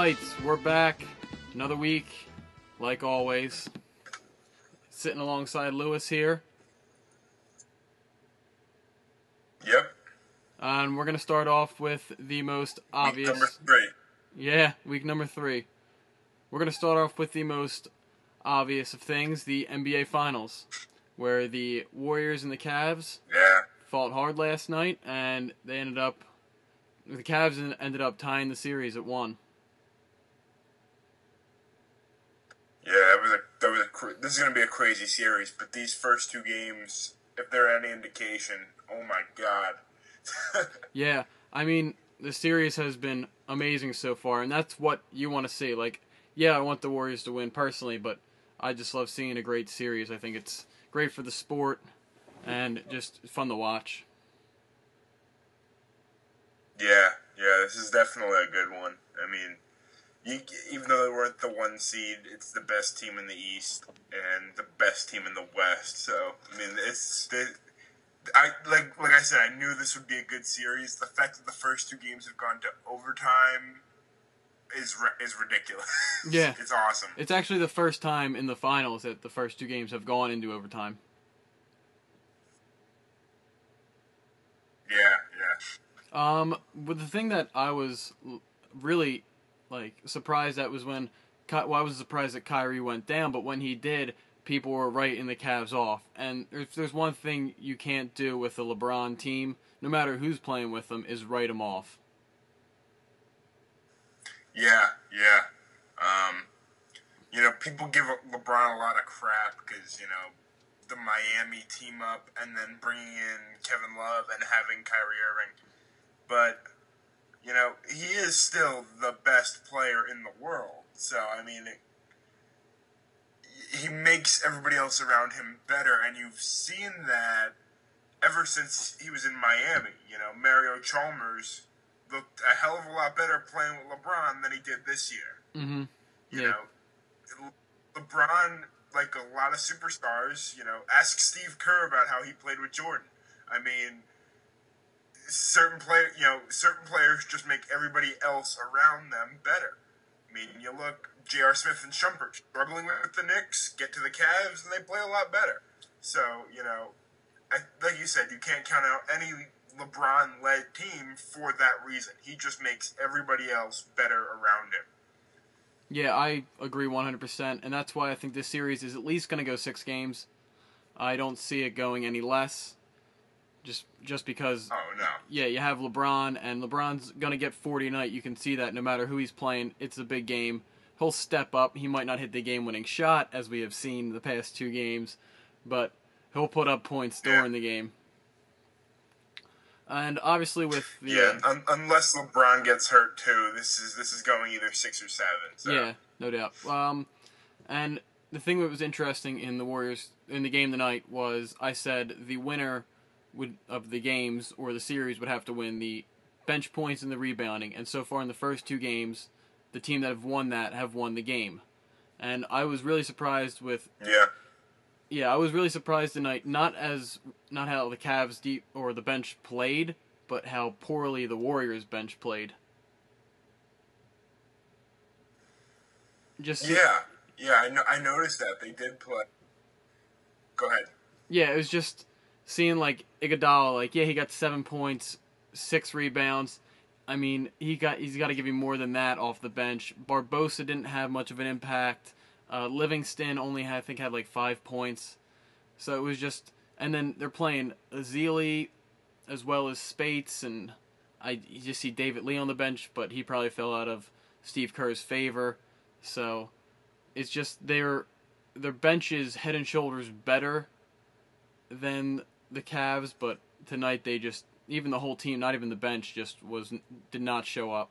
right, we're back. Another week, like always. Sitting alongside Lewis here. Yep. And we're going to start off with the most obvious... Week number 3. Yeah, week number 3. We're going to start off with the most obvious of things, the NBA Finals, where the Warriors and the Cavs fought hard last night, and the Cavs ended up tying the series at 1. Yeah, this is going to be a crazy series, but these first 2 games, if they're any indication, oh my god. Yeah, I mean, the series has been amazing so far, and that's what you want to see. Like, yeah, I want the Warriors to win personally, but I just love seeing a great series. I think it's great for the sport and just fun to watch. Yeah, this is definitely a good one. I mean, even though they weren't the 1 seed, it's the best team in the East and the best team in the West. So, I mean, like I said, I knew this would be a good series. The fact that the first 2 games have gone to overtime is ridiculous. Yeah. It's awesome. It's actually the first time in the finals that the first 2 games have gone into overtime. Yeah. But the thing that I was really surprised at was when I was surprised that Kyrie went down, but when he did, people were writing the Cavs off. And if there's one thing you can't do with a LeBron team, no matter who's playing with them, is write them off. Yeah. People give LeBron a lot of crap because, the Miami team up and then bringing in Kevin Love and having Kyrie Irving. But, he is still the best player in the world. So, I mean, he makes everybody else around him better, and you've seen that ever since he was in Miami. Mario Chalmers looked a hell of a lot better playing with LeBron than he did this year. Mm-hmm. Yeah. You know, LeBron, like a lot of superstars, ask Steve Kerr about how he played with Jordan. I mean, certain players just make everybody else around them better. I mean, you look, J.R. Smith and Shumpert struggling with the Knicks, get to the Cavs, and they play a lot better. So, like you said, you can't count out any LeBron-led team for that reason. He just makes everybody else better around him. Yeah, I agree 100%, and that's why I think this series is at least going to go 6 games. I don't see it going any less, just because... Oh, no. Yeah, you have LeBron, and LeBron's going to get 40 tonight. You can see that no matter who he's playing, it's a big game. He'll step up. He might not hit the game-winning shot, as we have seen the past 2 games, but he'll put up points during the game. And obviously with the... unless LeBron gets hurt too, this is going either 6 or 7. So. Yeah, no doubt. And the thing that was interesting in the Warriors, in the game tonight, was I said the winner of the games, or the series, would have to win the bench points and the rebounding. And so far in the first 2 games, the team that have won the game. And I was really surprised with... Yeah, I was really surprised tonight, not how the Cavs or the bench played, but how poorly the Warriors bench played. I noticed that they did play. Go ahead. Yeah, it was just seeing Iguodala, he got 7 points, 6 rebounds. I mean, he's got to give you more than that off the bench. Barbosa didn't have much of an impact. Livingston only had 5 points. So it was just... And then they're playing Ezeli as well as Spates, and you just see David Lee on the bench, but he probably fell out of Steve Kerr's favor. So it's just their bench is head and shoulders better than the Cavs, but tonight they just... Even the whole team, not even the bench, did not show up.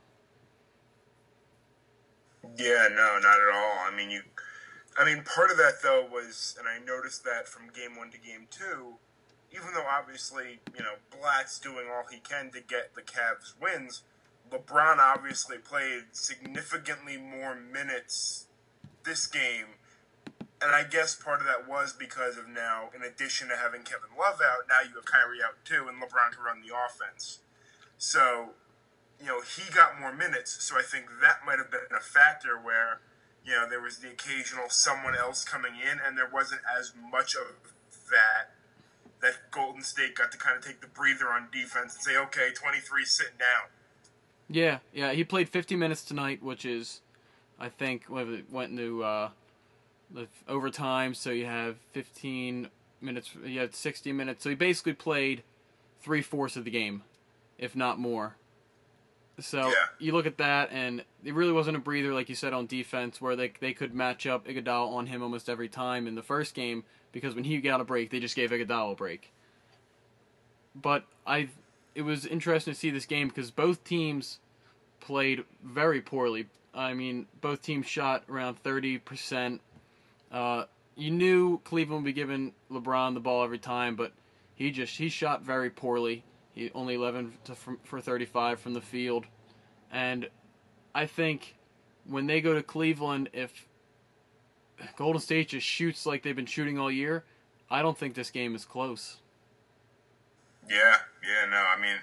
Yeah, no, not at all. I mean, part of that, though, was, and I noticed that from Game 1 to Game 2, even though, obviously, Blatt's doing all he can to get the Cavs wins, LeBron obviously played significantly more minutes this game, and I guess part of that was because of now, in addition to having Kevin Love out, now you have Kyrie out, too, and LeBron can run the offense. So, he got more minutes, so I think that might have been a factor where, there was the occasional someone else coming in, and there wasn't as much of that Golden State got to kind of take the breather on defense and say, okay, 23 sitting down. Yeah, he played 50 minutes tonight, which is, I think, went into the overtime, so you have 15 minutes, you had 60 minutes, so he basically played 3/4 of the game, if not more. So you look at that, and it really wasn't a breather, like you said, on defense, where they could match up Iguodala on him almost every time in the first game, because when he got a break, they just gave Iguodala a break. But it was interesting to see this game because both teams played very poorly. I mean, both teams shot around 30%. You knew Cleveland would be giving LeBron the ball every time, but he shot very poorly. He only 11 for 35 from the field. And I think when they go to Cleveland, if Golden State just shoots like they've been shooting all year, I don't think this game is close. Yeah, no, I mean,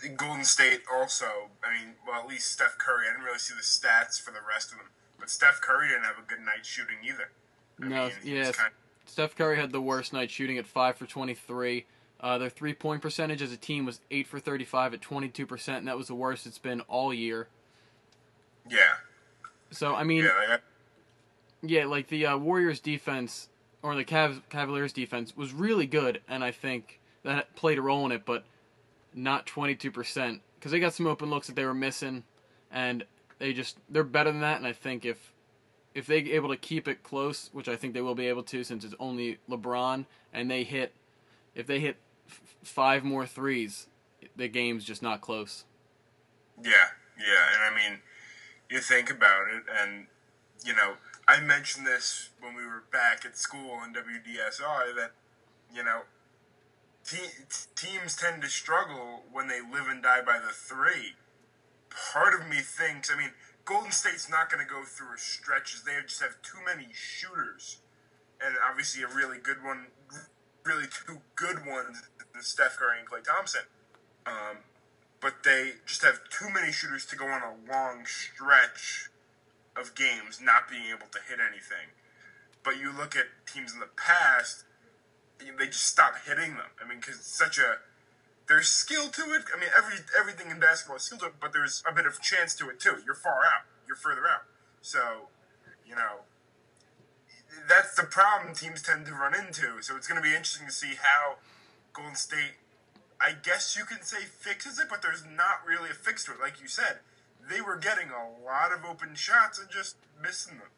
the Golden State also, at least Steph Curry, I didn't really see the stats for the rest of them, but Steph Curry didn't have a good night shooting either. Steph Curry had the worst night shooting at 5 for 23. Their 3-point percentage as a team was 8 for 35 at 22%, and that was the worst it's been all year. Yeah. So, I mean, like the Warriors defense, or the Cavaliers defense, was really good, and I think that played a role in it, but not 22%, because they got some open looks that they were missing, and they're better than that, and I think if they're able to keep it close, which I think they will be able to since it's only LeBron, and if they hit 5 more threes, the game's just not close. Yeah, and I mean, you think about it, and, I mentioned this when we were back at school in WDSI, that, teams tend to struggle when they live and die by the three. Part of me thinks, Golden State's not going to go through a stretch as they just have too many shooters. And obviously a really good one, really two good ones, Steph Curry and Klay Thompson. But they just have too many shooters to go on a long stretch of games not being able to hit anything. But you look at teams in the past, they just stop hitting them. Because it's there's skill to it. Everything in basketball is skill to it, but there's a bit of chance to it too. You're far out. You're further out. So, that's the problem teams tend to run into. So it's going to be interesting to see how Golden State, I guess you can say, fixes it, but there's not really a fix to it. Like you said, they were getting a lot of open shots and just missing them.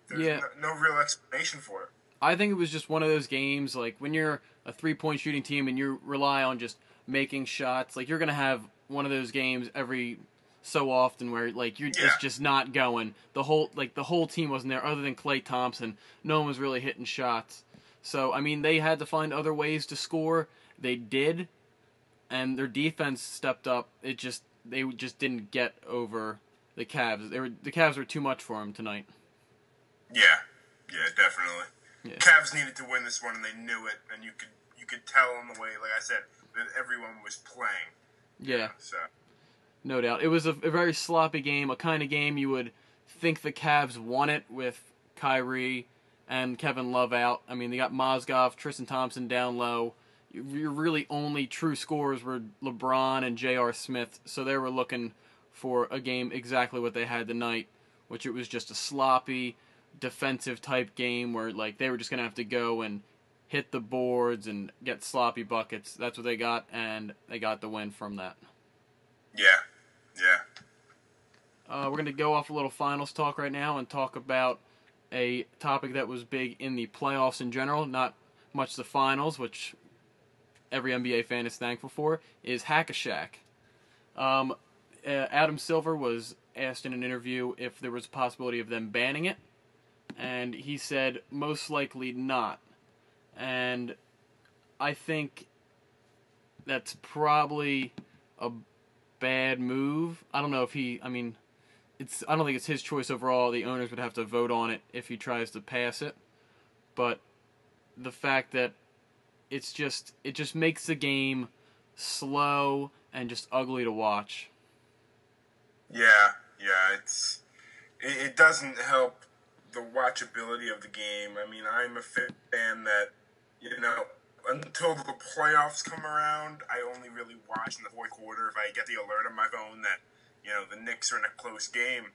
There's no real explanation for it. I think it was just one of those games, like when you're a 3-point shooting team and you rely on just making shots, like you're going to have one of those games every so often where it's just not going. The whole team wasn't there other than Klay Thompson. No one was really hitting shots. So, they had to find other ways to score. They did, and their defense stepped up. They just didn't get over the Cavs. The Cavs were too much for them tonight. Yeah, definitely. Yeah. Cavs needed to win this one, and they knew it, and you could tell in the way, like I said, that everyone was playing. Yeah. So. No doubt. It was a very sloppy game, a kind of game you would think the Cavs won it with Kyrie and Kevin Love out. They got Mozgov, Tristan Thompson down low. Your really only true scorers were LeBron and J.R. Smith, so they were looking for a game exactly what they had tonight, which it was just a sloppy, defensive type game where they were just going to have to go and hit the boards and get sloppy buckets. That's what they got, and they got the win from that. Yeah. We're going to go off a little finals talk right now and talk about a topic that was big in the playoffs in general, not much the finals, which every NBA fan is thankful for, is Hack-a-Shaq. Adam Silver was asked in an interview if there was a possibility of them banning it, and he said most likely not. And I think that's probably a bad move. I don't know if I don't think it's his choice overall. The owners would have to vote on it if he tries to pass it. But the fact that it just makes the game slow and just ugly to watch. Yeah, it doesn't help the watchability of the game. I mean, I'm a fan that, until the playoffs come around, I only really watch in the fourth quarter if I get the alert on my phone that, the Knicks are in a close game.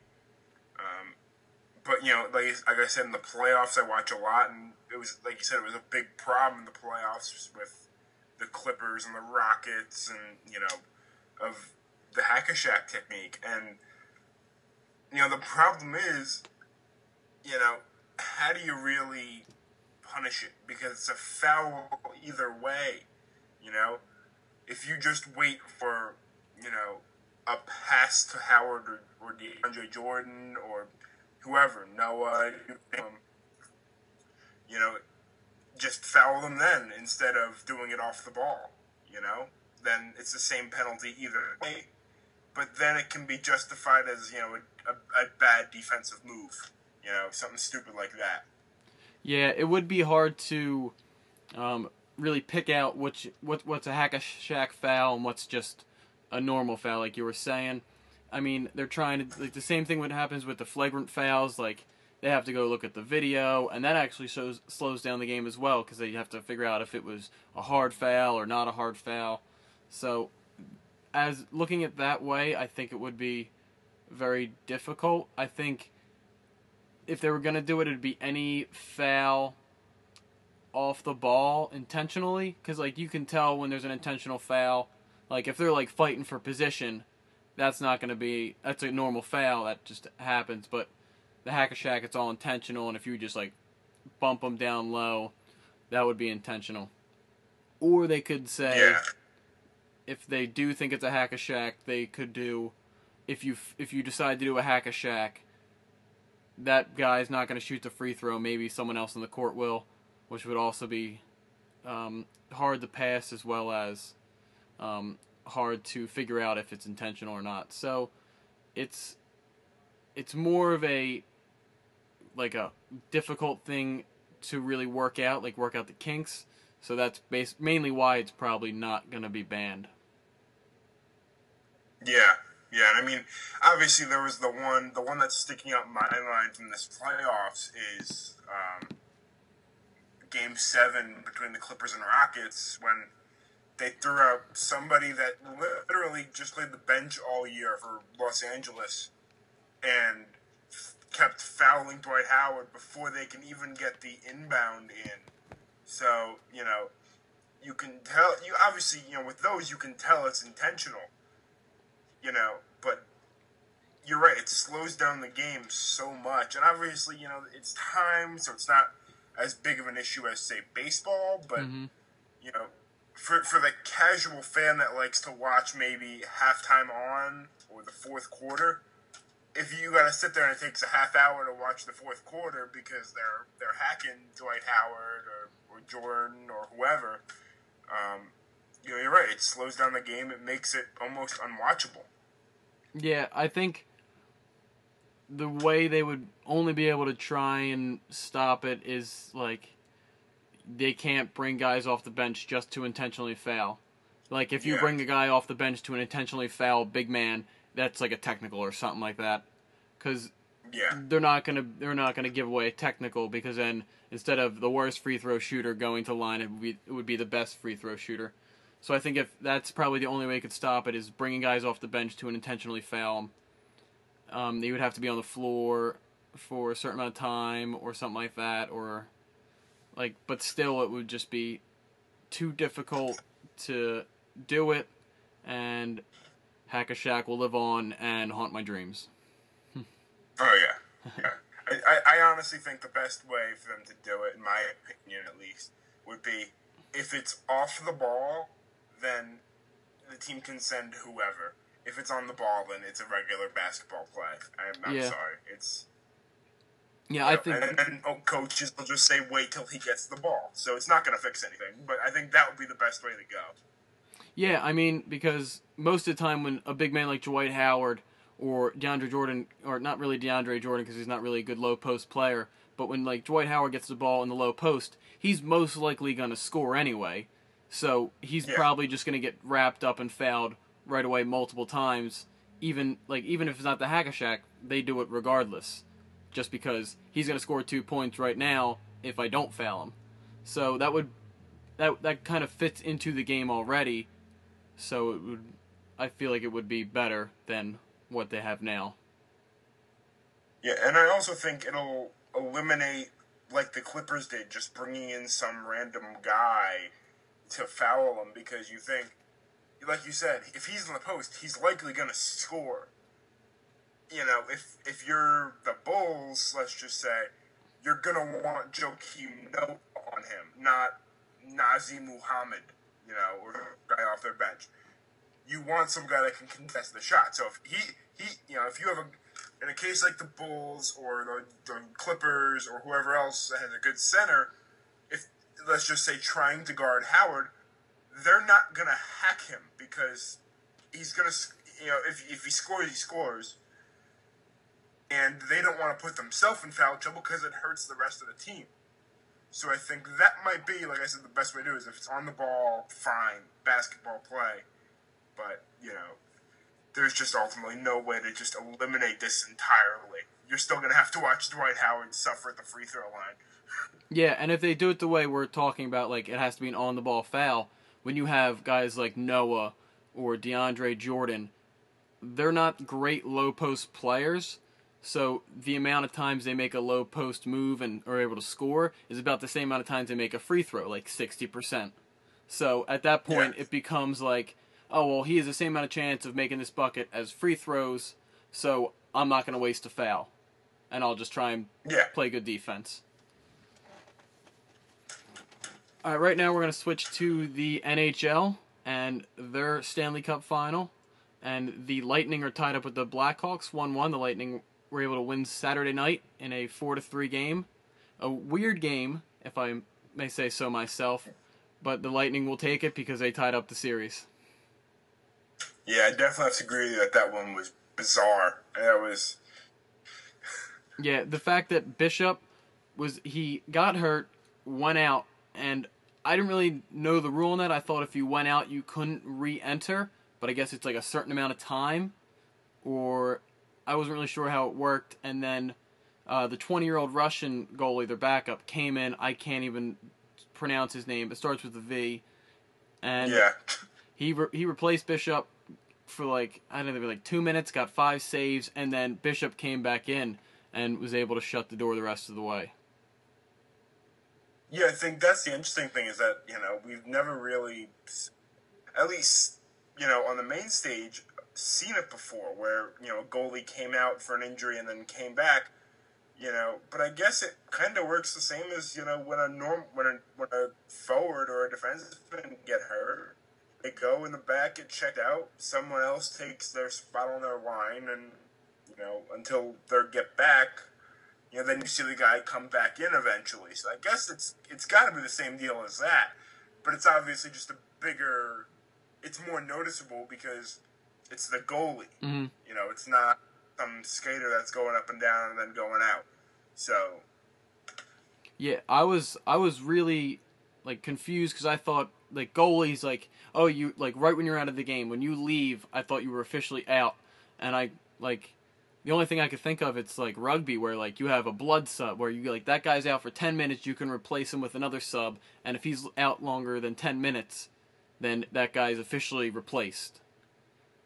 But, like I said, in the playoffs, I watch a lot, and it was, like you said, it was a big problem in the playoffs with the Clippers and the Rockets and, of the hack-a-Shaq technique. And, the problem is, how do you really punish it? Because it's a foul either way, If you just wait for, a pass to Howard or DeAndre Jordan or whoever, Noah, just foul them then instead of doing it off the ball, then it's the same penalty either way. But then it can be justified as, a bad defensive move, something stupid like that. Yeah, it would be hard to really pick out what's a hack-a-Shaq foul and what's just a normal foul, like you were saying. I mean, they're trying to, like, the same thing what happens with the flagrant fouls, like, they have to go look at the video, and that actually slows down the game as well, because they have to figure out if it was a hard foul or not a hard foul. So, as looking at that way, I think it would be very difficult. I think if they were going to do it, it'd be any foul off the ball intentionally, because, like, you can tell when there's an intentional foul. Like, if they're, like, fighting for position, that's not going to be, that's a normal foul, that just happens, but the hack-a-Shaq, it's all intentional, and if you just, like, bump them down low, that would be intentional. Or they could say, if they do think it's a hack-a-Shaq, they could do, if you decide to do a hack-a-Shaq, that guy's not going to shoot the free throw, maybe someone else on the court will, which would also be hard to pass as well as hard to figure out if it's intentional or not. So it's more of a difficult thing to really work out the kinks. So that's mainly why it's probably not going to be banned. Yeah, and I mean, obviously there was the one that's sticking out in my mind from this playoffs is Game 7 between the Clippers and Rockets when they threw out somebody that literally just played the bench all year for Los Angeles and kept fouling Dwight Howard before they can even get the inbound in. So, you can tell, obviously, with those you can tell it's intentional, but you're right, it slows down the game so much. And obviously, it's time, so it's not as big of an issue as, say, baseball, but, for the casual fan that likes to watch maybe halftime on or the fourth quarter, if you got to sit there and it takes a half hour to watch the fourth quarter because they're hacking Dwight Howard or Jordan or whoever, you're right. It slows down the game. It makes it almost unwatchable. Yeah, I think the way they would only be able to try and stop it is, like, they can't bring guys off the bench just to intentionally foul. Like, if you bring a guy off the bench to an intentionally foul big man, that's like a technical or something like that. Because they're not gonna give away a technical, because then instead of the worst free throw shooter going to line, it would be the best free throw shooter. So I think if that's probably the only way you could stop it is bringing guys off the bench to an intentionally foul. They would have to be on the floor for a certain amount of time or something like that, or but still it would just be too difficult to do it, and hack-a-Shaq will live on and haunt my dreams. Oh yeah. I honestly think the best way for them to do it, in my opinion at least, would be if it's off the ball, then the team can send whoever. If it's on the ball, then it's a regular basketball play. I'm sorry. It's I think, and coaches will just say wait till he gets the ball. So it's not going to fix anything. But I think that would be the best way to go. Yeah, I mean, because most of the time when a big man like Dwight Howard or DeAndre Jordan, or not really DeAndre Jordan because he's not really a good low post player, but when Dwight Howard gets the ball in the low post, he's most likely going to score anyway. So he's probably just going to get wrapped up and fouled right away multiple times. Even if it's not the hack-a-shack, they do it regardless, just because he's going to score 2 points right now if I don't foul him. So that kind of fits into the game already. So I feel like it would be better than what they have now. Yeah, and I also think it'll eliminate, like the Clippers did, just bringing in some random guy to foul him, because you think, like you said, if he's in the post, he's likely going to score. If you're the Bulls, let's just say, you're going to want Joakim Noah on him, not Nazir Muhammad, or a guy off their bench. You want some guy that can contest the shot. So if if you have in a case like the Bulls or the Clippers or whoever else that has a good center, if, let's just say, trying to guard Howard, they're not going to hack him, because he's going to, if he scores, he scores. And they don't want to put themselves in foul trouble because it hurts the rest of the team. So I think that might be, like I said, the best way to do it is if it's on the ball, fine, basketball play. But, there's just ultimately no way to just eliminate this entirely. You're still going to have to watch Dwight Howard suffer at the free throw line. Yeah, and if they do it the way we're talking about, like it has to be an on-the-ball foul, when you have guys like Noah or DeAndre Jordan, they're not great low-post players. So the amount of times they make a low post move and are able to score is about the same amount of times they make a free throw, like 60%. So at that point, It becomes like, oh, well, he has the same amount of chance of making this bucket as free throws, so I'm not going to waste a foul. And I'll just try and play good defense. All right, right now we're going to switch to the NHL and their Stanley Cup Final. And the Lightning are tied up with the Blackhawks 1-1. The Lightning were able to win Saturday night in a 4-3 game. A weird game, if I may say so myself, but the Lightning will take it because they tied up the series. Yeah, I definitely have to agree that one was bizarre. That was... Yeah, the fact that Bishop he got hurt, went out, and I didn't really know the rule on that. I thought if you went out, you couldn't re-enter, but I guess it's like a certain amount of time, or I wasn't really sure how it worked. And then the 20-year-old Russian goalie, their backup, came in. I can't even pronounce his name. It starts with a V. And he replaced Bishop for like 2 minutes, got 5 saves, and then Bishop came back in and was able to shut the door the rest of the way. Yeah, I think that's the interesting thing is that, we've never really, at least, on the main stage, seen it before where, a goalie came out for an injury and then came back, but I guess it kind of works the same as, when a forward or a defenseman get hurt, they go in the back, get checked out, someone else takes their spot on their line, and, until they get back, then you see the guy come back in eventually. So I guess it's got to be the same deal as that, but it's obviously just it's more noticeable because it's the goalie. Mm-hmm. It's not some skater that's going up and down and then going out. So yeah, I was really confused because I thought goalies you right when you're out of the game, when you leave, I thought you were officially out, and the only thing I could think of, it's like rugby where you have a blood sub where you that guy's out for 10 minutes, you can replace him with another sub, and if he's out longer than 10 minutes, then that guy's officially replaced.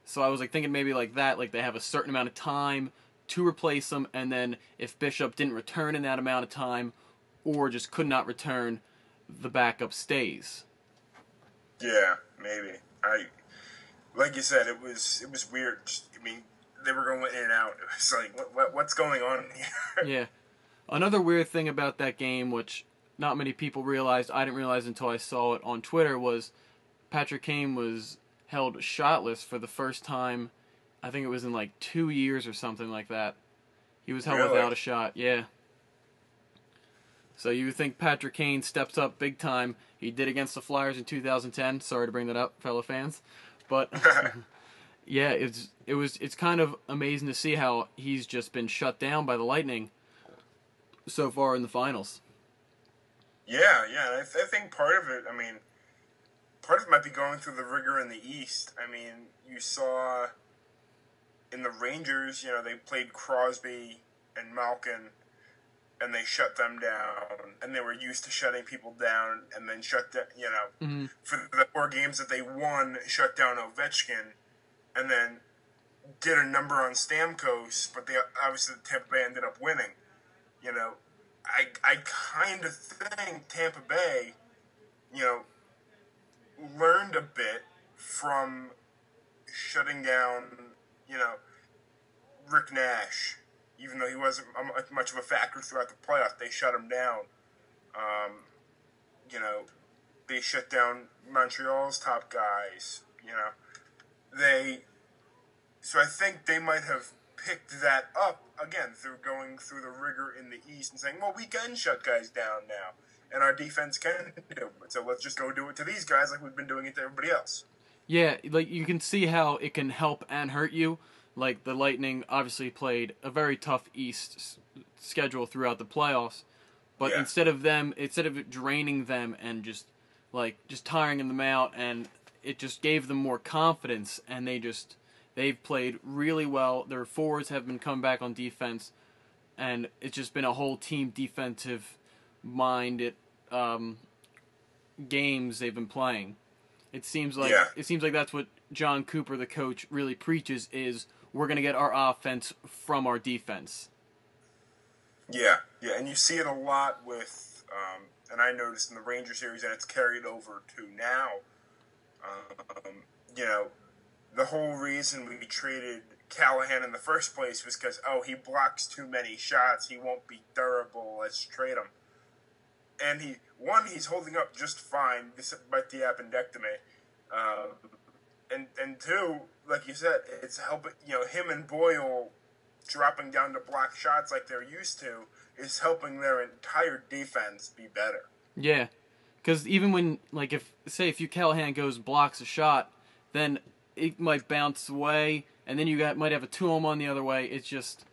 So I was thinking maybe that, they have a certain amount of time to replace him, and then if Bishop didn't return in that amount of time, or just could not return, the backup stays. Yeah, maybe. Like you said, it was weird. They were going in and out. It was what's going on here? Yeah. Another weird thing about that game, which not many people realized, I didn't realize until I saw it on Twitter, was Patrick Kane was held shotless for the first time. I think it was in 2 years or something like that. He was held without a shot, yeah. So you would think Patrick Kane steps up big time. He did against the Flyers in 2010. Sorry to bring that up, fellow fans. But yeah, it's kind of amazing to see how he's just been shut down by the Lightning so far in the finals. Yeah. I think part of it, part of it might be going through the rigor in the East. I mean, you saw in the Rangers, they played Crosby and Malkin, and they shut them down, and they were used to shutting people down, and then shut down, Mm-hmm. for the 4 games that they won, shut down Ovechkin, and then did a number on Stamkos, but they obviously Tampa Bay ended up winning. I kind of think Tampa Bay, learned a bit from shutting down, you know, Rick Nash. Even though he wasn't much of a factor throughout the playoffs, they shut him down. Um, you know, they shut down Montreal's top guys. So I think they might have picked that up again through going through the rigor in the East and saying, well, we can shut guys down now, and our defense can do it. So let's just go do it to these guys like we've been doing it to everybody else. Yeah, like you can see how it can help and hurt you. Like the Lightning obviously played a very tough East schedule throughout the playoffs, but Yeah. instead of draining them and just tiring them out, and it just gave them more confidence, and they've played really well. Their forwards have been coming back on defense, and it's just been a whole team defensive minded games they've been playing. It seems like that's what John Cooper, the coach, really preaches: is we're going to get our offense from our defense. Yeah, and you see it a lot with, and I noticed in the Ranger series, and it's carried over to now. The whole reason we traded Callahan in the first place was because, he blocks too many shots, he won't be durable, let's trade him. And he's holding up just fine despite the appendectomy. And two, like you said, it's helping, him and Boyle dropping down to block shots like they're used to is helping their entire defense be better. Yeah, because even when, if you Callahan goes and blocks a shot, then it might bounce away, and then you might have a 2-on-1 the other way. It's just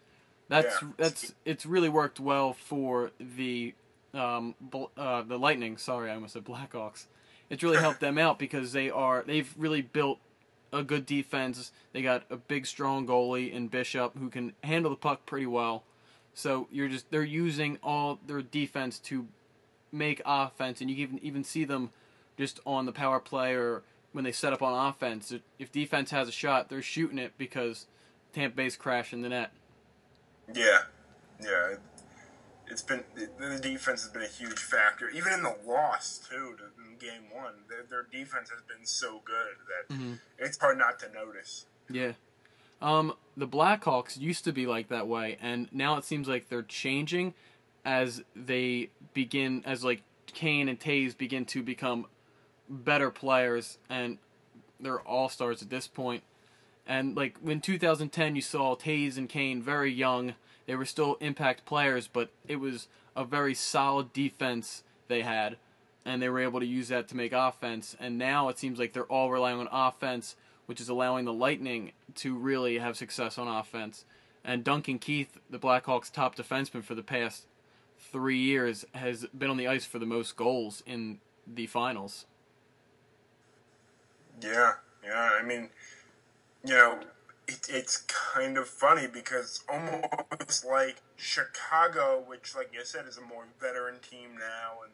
it's really worked well for the Lightning. Sorry, I almost said Blackhawks. It's really helped them out because they've really built a good defense. They got a big, strong goalie in Bishop who can handle the puck pretty well. So they're using all their defense to make offense, and you can even see them just on the power play or when they set up on offense. If defense has a shot, they're shooting it because Tampa Bay's crashing the net. Yeah. It's been the defense has been a huge factor, even in the loss too. In Game 1, their defense has been so good that it's hard not to notice. Yeah. The Blackhawks used to be like that way, and now it seems like they're changing as Kane and Taves begin to become better players, and they're all-stars at this point. And when 2010 you saw Taves and Kane very young, they were still impact players, but it was a very solid defense they had, and they were able to use that to make offense. And now it seems like they're all relying on offense, which is allowing the Lightning to really have success on offense. And Duncan Keith, the Blackhawks' top defenseman for the past 3 years, has been on the ice for the most goals in the finals. Yeah. I mean, it's kind of funny because it's almost like Chicago, which, like you said, is a more veteran team now, and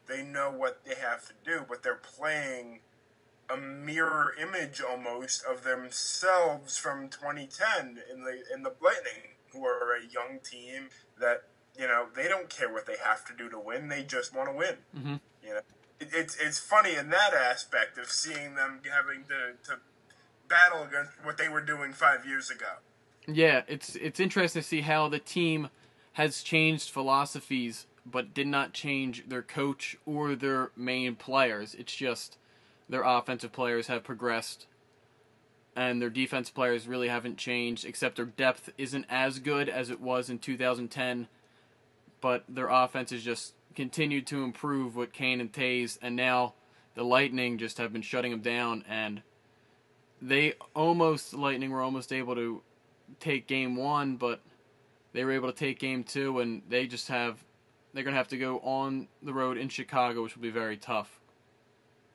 they know what they have to do, but they're playing a mirror image almost of themselves from 2010 in the Lightning, who are a young team that they don't care what they have to do to win; they just want to win. Mm-hmm. It's funny in that aspect of seeing them having to battle against what they were doing 5 years ago. Yeah, it's interesting to see how the team has changed philosophies, but did not change their coach or their main players. It's just their offensive players have progressed, and their defense players really haven't changed, except their depth isn't as good as it was in 2010, but their offense has just continued to improve with Kane and Taves, and now the Lightning just have been shutting them down, and the Lightning were almost able to take Game 1, but they were able to take Game 2, and they're going to have to go on the road in Chicago, which will be very tough.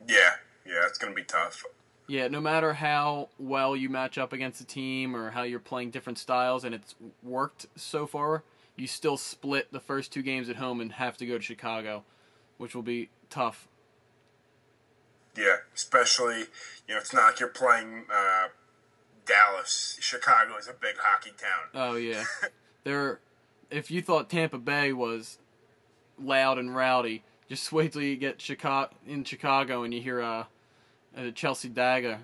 Yeah, Yeah, it's going to be tough. Yeah, no matter how well you match up against a team or how you're playing different styles and it's worked so far, you still split the first 2 games at home and have to go to Chicago, which will be tough. Yeah, especially, it's not like you're playing Dallas. Chicago is a big hockey town. Oh yeah. If you thought Tampa Bay was loud and rowdy, just wait till you get in Chicago and you hear Chelsea Dagger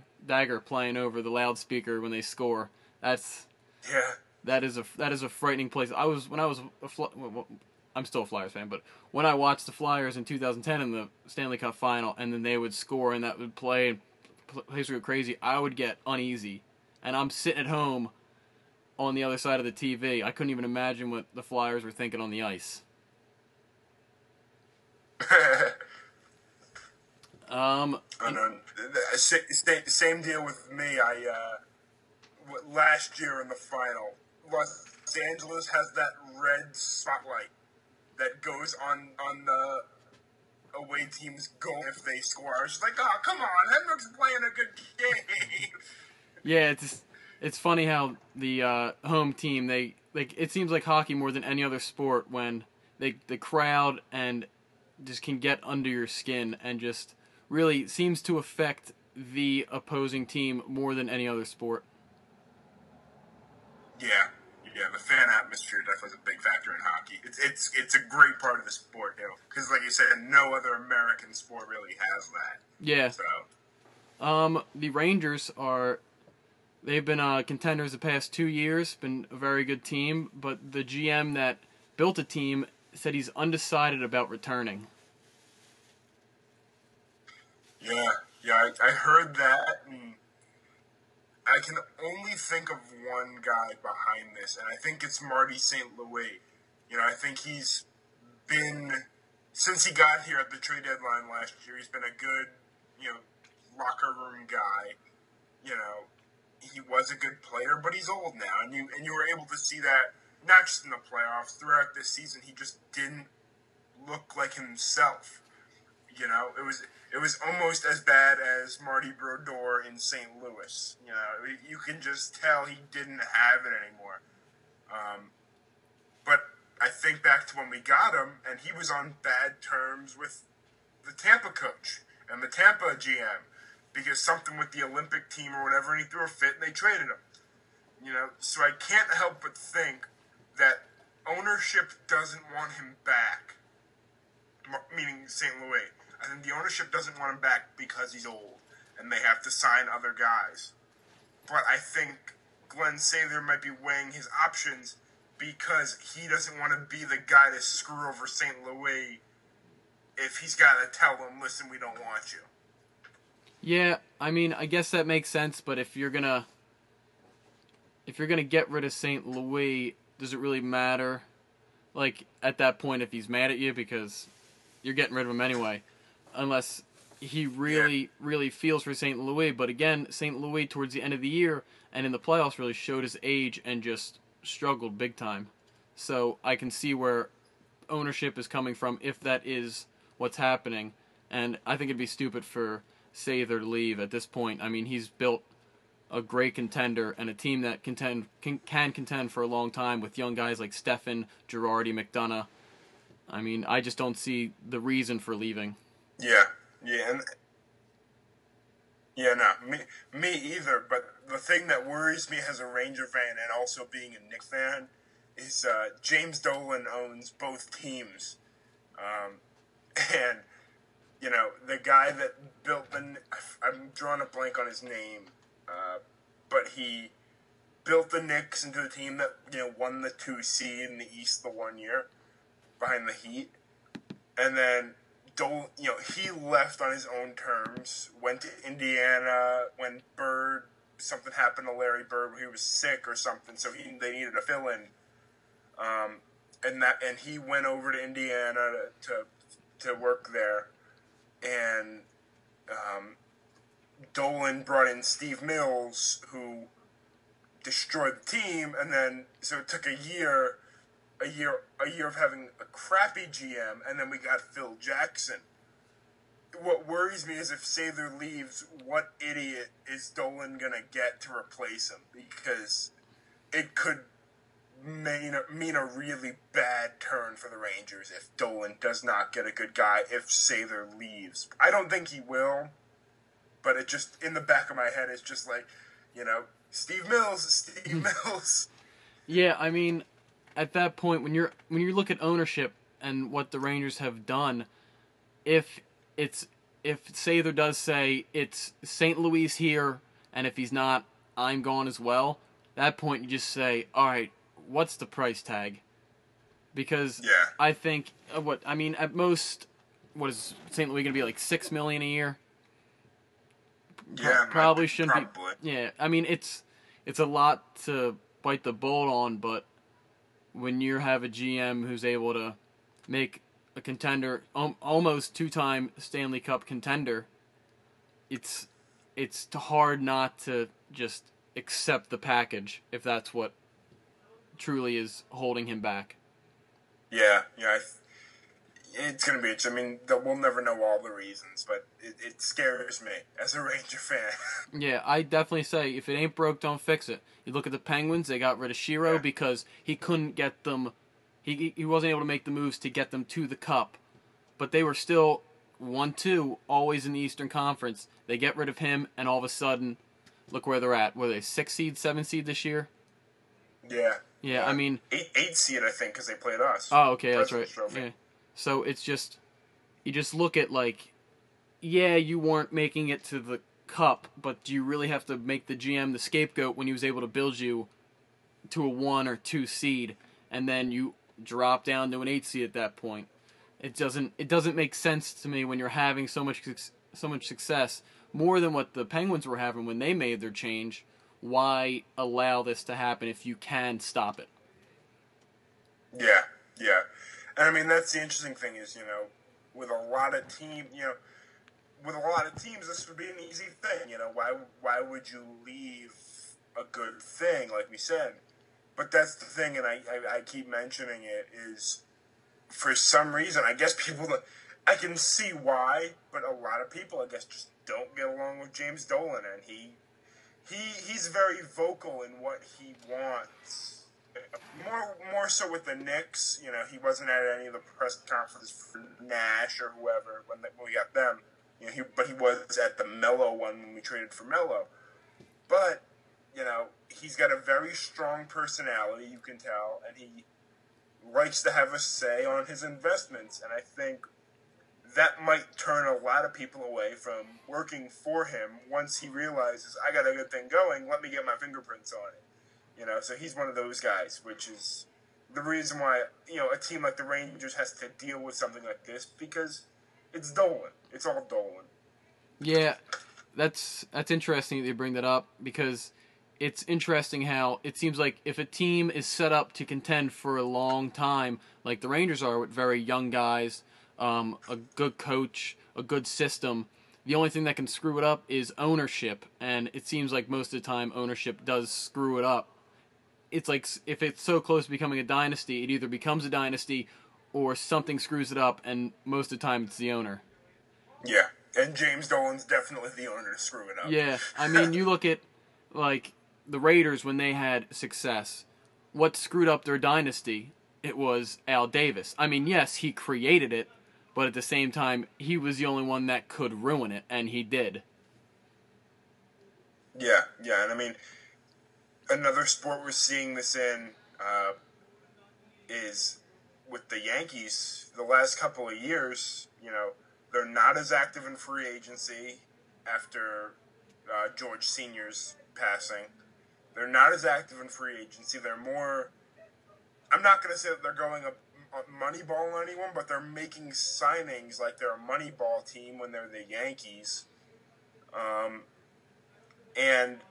playing over the loudspeaker when they score. Yeah. That is a frightening place. I'm still a Flyers fan, but when I watched the Flyers in 2010 in the Stanley Cup Final, and then they would score and that would play and place would go crazy, I would get uneasy. And I'm sitting at home on the other side of the TV. I couldn't even imagine what the Flyers were thinking on the ice. Same deal with me. Last year in the final, Los Angeles has that red spotlight that goes on the away team's goal if they score. I was just like, oh, come on, Henrik's playing a good game. Yeah, it's funny how the home team it seems like hockey more than any other sport when the crowd and just can get under your skin and just really seems to affect the opposing team more than any other sport. Yeah, the fan atmosphere definitely is a big factor in hockey. It's a great part of the sport, because like you said, no other American sport really has that. Yeah. So, the Rangers they've been contenders the past 2 years, been a very good team, but the GM that built a team said he's undecided about returning. Yeah, I heard that, and I can only think of one guy behind this, and I think it's Marty St. Louis. I think he's been, since he got here at the trade deadline last year, he's been a good, locker room guy. He was a good player, but he's old now, and you were able to see that not just in the playoffs, throughout this season. He just didn't look like himself. It was almost as bad as Marty Brodeur in St. Louis. You can just tell he didn't have it anymore. But I think back to when we got him, and he was on bad terms with the Tampa coach and the Tampa GM because something with the Olympic team or whatever, and he threw a fit and they traded him. So I can't help but think that ownership doesn't want him back, meaning St. Louis. I think the ownership doesn't want him back because he's old and they have to sign other guys. But I think Glenn Sather might be weighing his options because he doesn't want to be the guy to screw over St. Louis if he's got to tell them, listen, we don't want you. Yeah, I mean, I guess that makes sense, but if you're gonna get rid of St. Louis, does it really matter? Like, at that point, if he's mad at you because you're getting rid of him anyway. Unless he really feels for St. Louis. But again, St. Louis towards the end of the year and in the playoffs really showed his age and just struggled big time. So I can see where ownership is coming from if that is what's happening. And I think it'd be stupid for Sather to leave at this point. I mean, he's built a great contender and a team that can contend for a long time with young guys like Stefan, Girardi, McDonough. I mean, I just don't see the reason for leaving. Me either. But the thing that worries me as a Ranger fan and also being a Knicks fan is James Dolan owns both teams, and the guy that built I'm drawing a blank on his name, but he built the Knicks into the team that won the 2 seed in the East the one year behind the Heat, and then. He left on his own terms, went to Indiana when something happened to Larry Bird where he was sick or something, so they needed a fill-in. And he went over to Indiana to work there. And Dolan brought in Steve Mills, who destroyed the team, and then so it took a year of having a crappy GM, and then we got Phil Jackson. what worries me is if Sather leaves, what idiot is Dolan gonna get to replace him? Because it could mean a really bad turn for the Rangers if Dolan does not get a good guy if Sather leaves. I don't think he will, but it just, in the back of my head, it's just like, Steve Mills. Yeah, I mean, at that point, when you look at ownership and what the Rangers have done, if Sather does say it's St. Louis here, and if he's not, I'm gone as well. At that point, you just say, all right, what's the price tag? Because I think at most, what is St. Louis going to be, like $6 million a year? Yeah, probably shouldn't probably. be. Yeah, I mean it's a lot to bite the bullet on, but when you have a GM who's able to make a contender, almost 2-time Stanley Cup contender, it's hard not to just accept the package if that's what truly is holding him back. Yeah. It's going to be interesting. I mean, we'll never know all the reasons, but it scares me as a Ranger fan. Yeah, I definitely say, if it ain't broke, don't fix it. You look at the Penguins, they got rid of Shiro because he couldn't get them, he wasn't able to make the moves to get them to the Cup. But they were still 1-2, always in the Eastern Conference. They get rid of him, and all of a sudden, look where they're at. Were they 6 seed, 7 seed this year? Yeah. Yeah, I mean... 8 seed, I think, because they played us. Oh, okay, that's right. Yeah. So it's just, you just look at you weren't making it to the Cup, but do you really have to make the GM the scapegoat when he was able to build you to a 1 or 2 seed, and then you drop down to an 8 seed at that point? It doesn't make sense to me when you're having so much success, more than what the Penguins were having when they made their change. Why allow this to happen if you can stop it? Yeah. And I mean, that's the interesting thing is, with a lot of teams, this would be an easy thing. Why would you leave a good thing, like we said? But that's the thing, and I keep mentioning it, is for some reason, I guess I can see why, but a lot of people, I guess, just don't get along with James Dolan, and he's very vocal in what he wants. More so with the Knicks, he wasn't at any of the press conferences for Nash or whoever when we got them. But he was at the Melo one when we traded for Melo. But he's got a very strong personality, you can tell, and he likes to have a say on his investments. And I think that might turn a lot of people away from working for him once he realizes, I got a good thing going, let me get my fingerprints on it. So he's one of those guys, which is the reason why, a team like the Rangers has to deal with something like this, because it's Dolan. It's all Dolan. Yeah, that's interesting that you bring that up, because it's interesting how it seems like if a team is set up to contend for a long time, like the Rangers are with very young guys, a good coach, a good system, the only thing that can screw it up is ownership, and it seems like most of the time ownership does screw it up. It's like if it's so close to becoming a dynasty, it either becomes a dynasty or something screws it up, and most of the time it's the owner. Yeah, and James Dolan's definitely the owner to screw it up. Yeah, I mean, you look at, the Raiders when they had success. What screwed up their dynasty? It was Al Davis. I mean, yes, he created it, but at the same time, he was the only one that could ruin it, and he did. Yeah, and I mean, another sport we're seeing this in is with the Yankees. The last couple of years, they're not as active in free agency after George Sr.'s passing. They're not as active in free agency. They're more... I'm not going to say that they're going a Moneyball on anyone, but they're making signings like they're a Moneyball team when they're the Yankees. And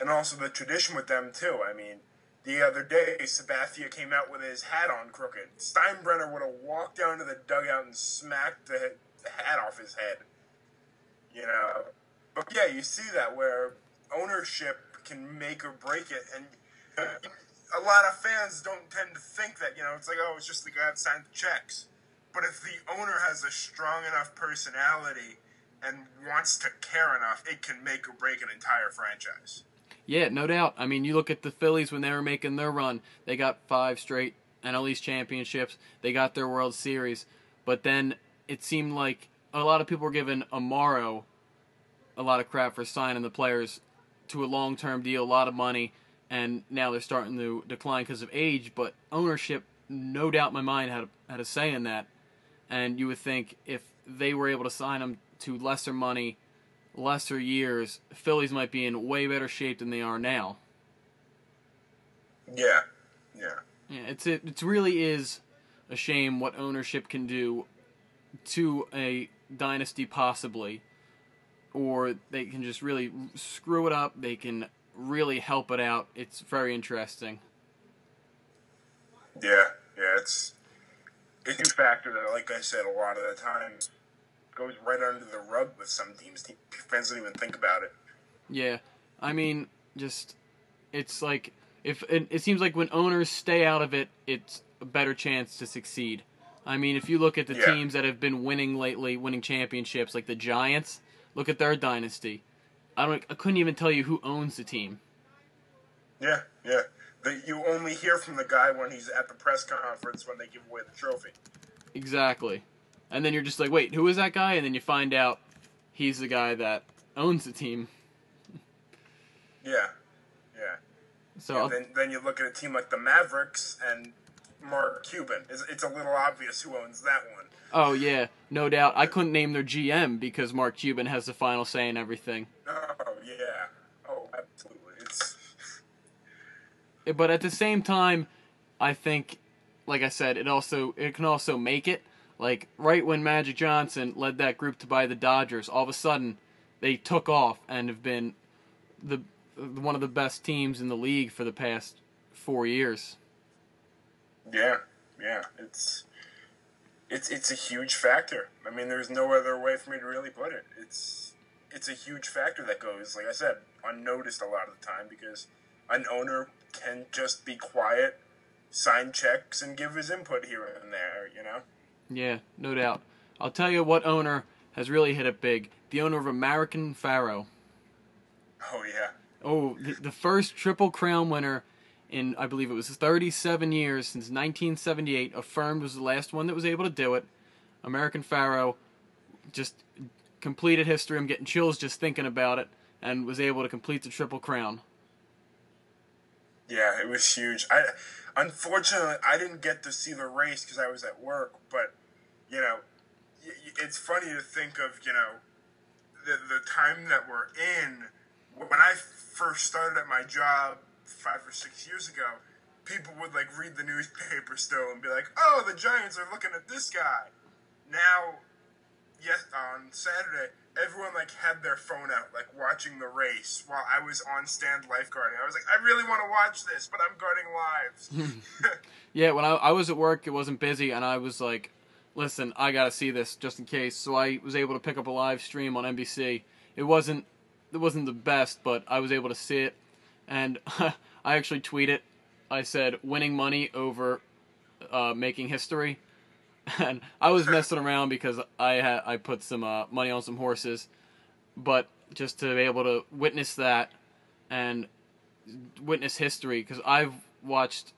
also the tradition with them, too. I mean, the other day, Sabathia came out with his hat on crooked. Steinbrenner would have walked down to the dugout and smacked the hat off his head. But yeah, you see that where ownership can make or break it. And a lot of fans don't tend to think that, it's like, oh, it's just the guy that signed the checks. But if the owner has a strong enough personality and wants to care enough, it can make or break an entire franchise. Yeah, no doubt. I mean, you look at the Phillies when they were making their run. They got 5 straight NL East championships. They got their World Series. But then it seemed like a lot of people were giving Amaro a lot of crap for signing the players to a long-term deal, a lot of money, and now they're starting to decline because of age. But ownership, no doubt in my mind, had a say in that. And you would think if they were able to sign them to lesser money, lesser years, Phillies might be in way better shape than they are now. Yeah. Yeah, it really is a shame what ownership can do to a dynasty possibly, or they can just really screw it up. They can really help it out. It's very interesting. Yeah, it's a new factor that, like I said, a lot of the time goes right under the rug with some teams. Fans don't even think about it. Yeah, I mean, it's like if it seems like when owners stay out of it, it's a better chance to succeed. I mean, if you look at the teams that have been winning lately, winning championships, like the Giants, look at their dynasty. I couldn't even tell you who owns the team. Yeah. You only hear from the guy when he's at the press conference when they give away the trophy. Exactly. And then you're just like, wait, who is that guy? And then you find out he's the guy that owns the team. Yeah. So then you look at a team like the Mavericks and Mark Cuban. It's a little obvious who owns that one. Oh, yeah, no doubt. I couldn't name their GM because Mark Cuban has the final say in everything. Oh, yeah. Oh, absolutely. But at the same time, I think, like I said, it can also make it. Like, right when Magic Johnson led that group to buy the Dodgers, all of a sudden, they took off and have been one of the best teams in the league for the past 4 years. Yeah. It's a huge factor. I mean, there's no other way for me to really put it. It's a huge factor that goes, like I said, unnoticed a lot of the time because an owner can just be quiet, sign checks, and give his input here and there, you know? Yeah, no doubt. I'll tell you what owner has really hit it big. The owner of American Pharaoh. Oh, yeah. Oh, the first Triple Crown winner in, I believe it was 37 years, since 1978. Affirmed was the last one that was able to do it. American Pharaoh just completed history. I'm getting chills just thinking about it, and was able to complete the Triple Crown. Yeah, it was huge. Unfortunately, I didn't get to see the race because I was at work, but, you know, it's funny to think of, you know, the time that we're in. When I first started at my job 5 or 6 years ago, people would, like, read the newspaper still and be like, oh, the Giants are looking at this guy. Now, yes, on Saturday, everyone, like, had their phone out, like, watching the race while I was on stand lifeguarding. I was like, I really want to watch this, but I'm guarding lives. Yeah, when I was at work, it wasn't busy, and I was like, listen, I gotta see this just in case. So I was able to pick up a live stream on NBC. It wasn't the best, but I was able to see it, and I actually tweeted. I said, winning money over making history. And I was messing around because I put some money on some horses, but just to be able to witness that and witness history, because I've watched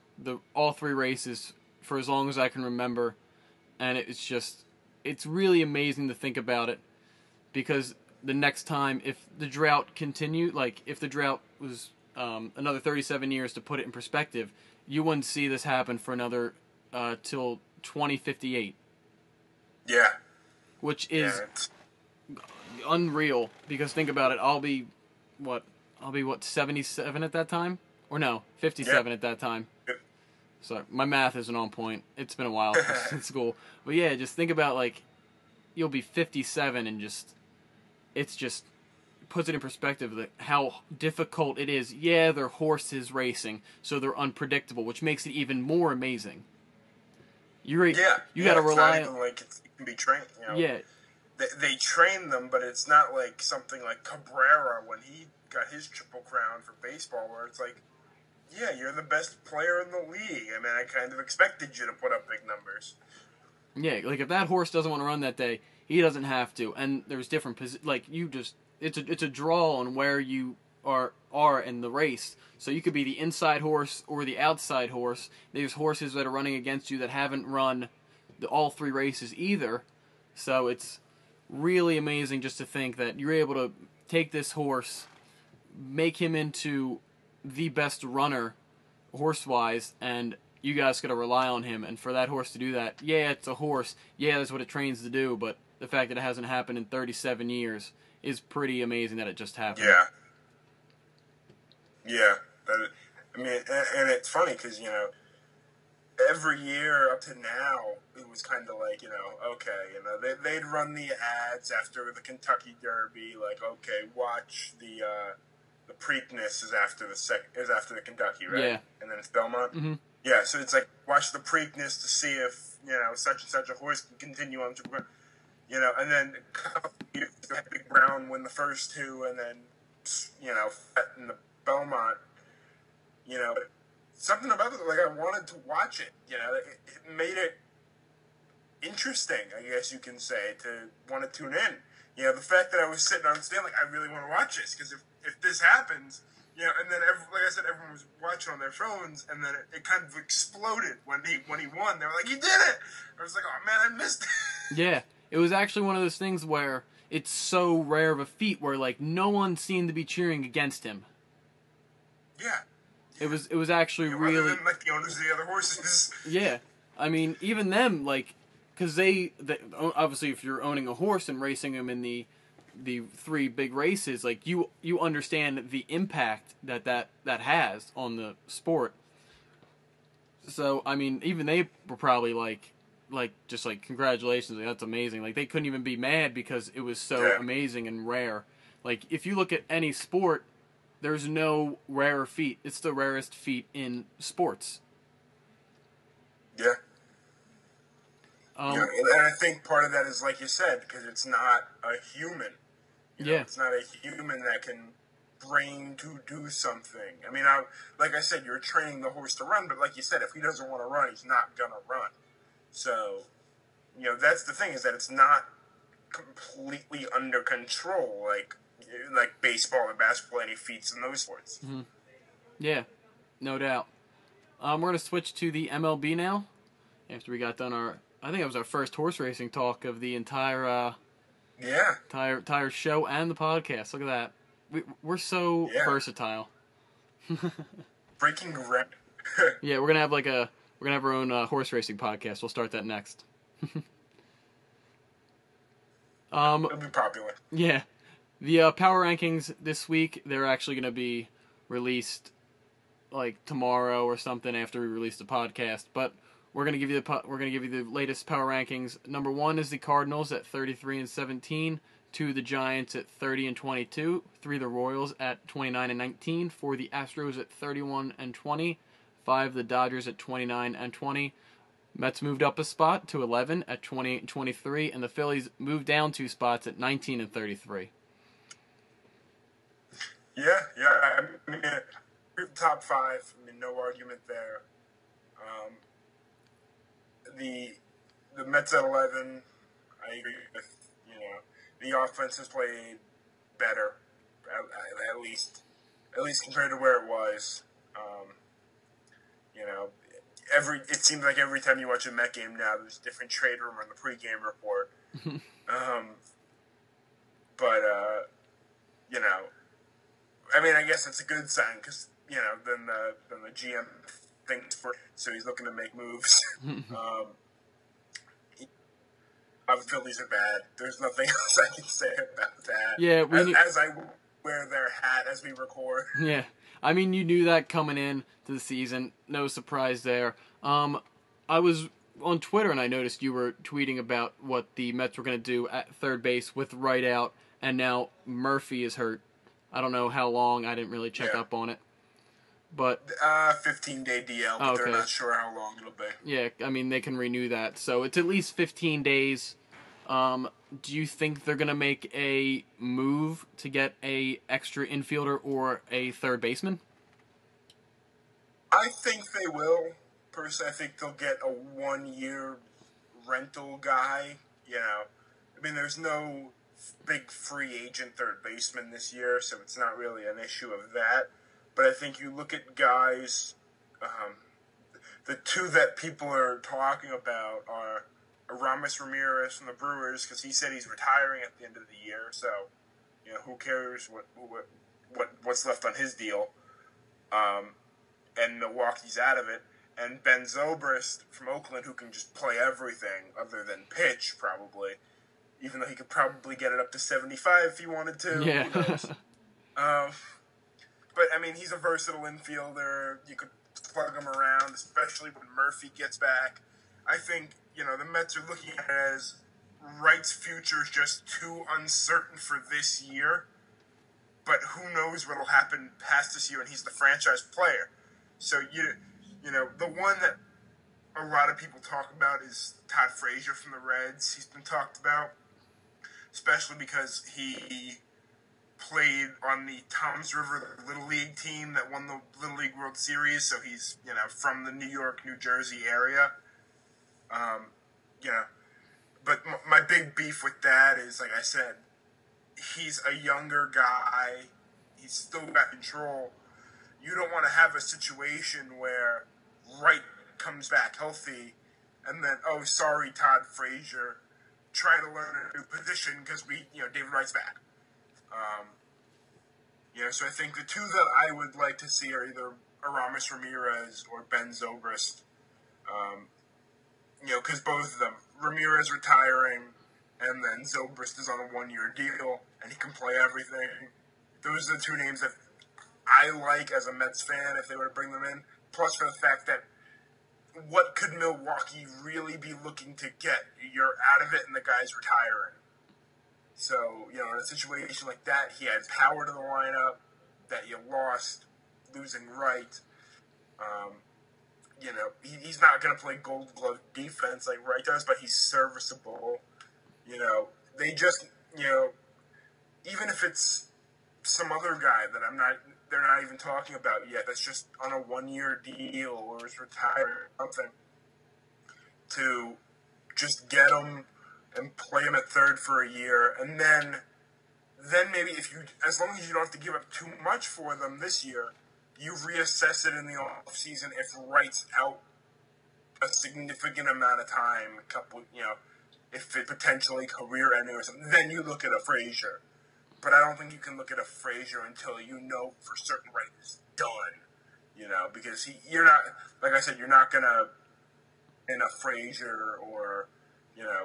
all 3 races for as long as I can remember, and it's really amazing to think about it, because the next time, if the drought continued, like if the drought was another 37 years, to put it in perspective, you wouldn't see this happen for another till 2058. Yeah. Which is unreal, because think about it, I'll be 77 at that time? Or no, 57 at that time. So my math isn't on point. It's been a while since school. But yeah, just think about, like, you'll be 57 and it's just puts it in perspective that how difficult it is. Yeah, they're horses racing, so they're unpredictable, which makes it even more amazing. You got to rely on, like, it can be trained. You know? Yeah. They train them, but it's not like something like Cabrera when he got his Triple Crown for baseball, where it's like, yeah, you're the best player in the league. I mean, I kind of expected you to put up big numbers. Yeah, like if that horse doesn't want to run that day, he doesn't have to. And there's different it's a draw on where you are in the race. So you could be the inside horse or the outside horse. There's horses that are running against you that haven't run all three races either. So it's really amazing just to think that you're able to take this horse, make him into the best runner horse-wise, and you guys got to rely on him. And for that horse to do that, yeah, it's a horse. Yeah, that's what it trains to do. But the fact that it hasn't happened in 37 years is pretty amazing that it just happened. Yeah. Yeah. I mean, and it's funny because, every year up to now, it was kind of like, okay, they'd run the ads after the Kentucky Derby, like, okay, watch the Preakness is after the Kentucky, right? Yeah. And then it's Belmont. Mm-hmm. Yeah, so it's like watch the Preakness to see if such and such a horse can continue on to, and then a couple years ago, Big Brown win the first two, and then Fett in the Belmont, something about it, like I wanted to watch it. It made it interesting, I guess you can say, to want to tune in. The fact that I was sitting on stand, like I really want to watch this because if this happens, and then like I said, everyone was watching on their phones, and then it kind of exploded when he won. They were like, "He did it!" I was like, "Oh man, I missed it." Yeah, it was actually one of those things where it's so rare of a feat where like no one seemed to be cheering against him. Yeah. It was actually really other than, like the owners of the other horses. Yeah, I mean even them like because they obviously if you're owning a horse and racing him in the three big races, like you understand the impact that has on the sport. So I mean, even they were probably like just like congratulations, like, that's amazing. Like they couldn't even be mad because it was so amazing and rare. Like if you look at any sport, there's no rarer feat. It's the rarest feat in sports. Yeah. And I think part of that is like you said, because it's not a human. It's not a human that can brain to do something. I mean, like I said, you're training the horse to run, but like you said, if he doesn't want to run, he's not gonna run. So, that's the thing is that it's not completely under control, like baseball and basketball, any feats in those sports. Mm-hmm. Yeah, no doubt. We're gonna switch to the MLB now. After we got done I think it was our first horse racing talk of the entire entire show and the podcast. Look at that. We're so versatile. Breaking ground. Yeah, we're gonna have our own horse racing podcast. We'll start that next. It'll be popular. Yeah, the power rankings this week, they're actually gonna be released like tomorrow or something after we release the podcast, but. We're gonna give you the latest power rankings. Number 1 is the Cardinals at 33-17. 2 the Giants at 30-22. 3 the Royals at 29-19. 4 the Astros at 31-20. 5 the Dodgers at 29-20. Mets moved up a spot to 11 at 20-23, and the Phillies moved down 2 spots at 19-33. Yeah. I mean, top 5. I mean, no argument there. The Mets at 11, I agree with, the offense has played better, at least compared to where it was. It seems like every time you watch a Met game now, there's a different trade room on the pregame report. I mean, I guess it's a good sign because, then the GM thinks so he's looking to make moves. The Phillies are bad. There's nothing else I can say about that. Yeah, as I wear their hat as we record. Yeah, I mean, you knew that coming in to the season. No surprise there. I was on Twitter and I noticed you were tweeting about what the Mets were going to do at third base with Wright out, and now Murphy is hurt. I don't know how long. I didn't really check up on it. But 15-day DL, but they're not sure how long it'll be. Yeah, I mean, they can renew that. So it's at least 15 days. Do you think they're going to make a move to get a extra infielder or a third baseman? I think they will. Personally, I think they'll get a 1-year rental guy. I mean, there's no big free agent third baseman this year, so it's not really an issue of that. But I think you look at guys, the two that people are talking about are Aramis Ramirez from the Brewers, because he said he's retiring at the end of the year, so who cares what's left on his deal, and Milwaukee's out of it. And Ben Zobrist from Oakland, who can just play everything other than pitch, probably, even though he could probably get it up to 75 if he wanted to. Yeah. Who knows? But, I mean, he's a versatile infielder. You could plug him around, especially when Murphy gets back. I think, the Mets are looking at it as Wright's future is just too uncertain for this year. But who knows what will happen past this year, and he's the franchise player. So, the one that a lot of people talk about is Todd Frazier from the Reds. He's been talked about, especially because he played on the Toms River Little League team that won the Little League World Series, so he's, from the New York, New Jersey area. But my big beef with that is, like I said, he's a younger guy. He's still got control. You don't want to have a situation where Wright comes back healthy and then, oh, sorry, Todd Frazier, try to learn a new position because David Wright's back. So I think the two that I would like to see are either Aramis Ramirez or Ben Zobrist. Because both of them, Ramirez retiring, and then Zobrist is on a 1-year deal, and he can play everything. Those are the two names that I like as a Mets fan if they were to bring them in. Plus for the fact that what could Milwaukee really be looking to get? You're out of it and the guy's retiring. So, in a situation like that, he adds power to the lineup that you lost, losing Wright. He's not going to play Gold Glove defense like Wright does, but he's serviceable. They just, even if it's some other guy that they're not even talking about yet, that's just on a 1-year deal or is retired or something, to just get him and play him at third for a year, and then maybe as long as you don't have to give up too much for them this year, you reassess it in the off season if Wright's out a significant amount of time, if it potentially career ending or something, then you look at a Frazier. But I don't think you can look at a Frazier until for certain Wright is done. Because you're not, like I said, you're not gonna in a Frazier or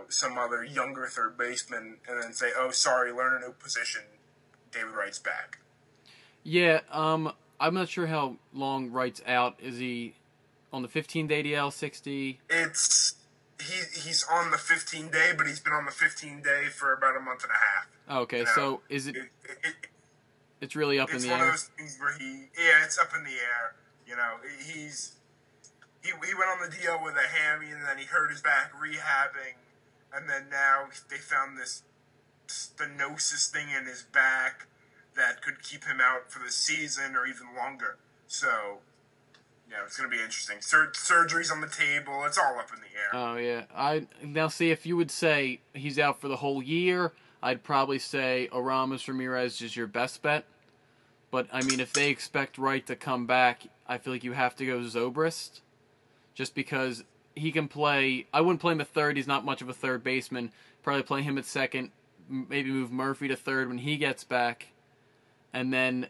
some other younger third baseman and then say, oh, sorry, learn a new position, David Wright's back. Yeah, I'm not sure how long Wright's out. Is he on the 15-day DL, 60? He's on the 15-day, but he's been on the 15-day for about a month and a half. Okay, so is it? It's really up in the air. It's one of those things where it's up in the air. He went on the DL with a hammy, and then he hurt his back rehabbing, and then now they found this stenosis thing in his back that could keep him out for the season or even longer. So, it's going to be interesting. Surgery's on the table. It's all up in the air. Oh, yeah. Now, see, if you would say he's out for the whole year, I'd probably say Aramis Ramirez is your best bet. But, I mean, if they expect Wright to come back, I feel like you have to go Zobrist. Just because he can play. I wouldn't play him at third. He's not much of a third baseman. Probably play him at second. Maybe move Murphy to third when he gets back. And then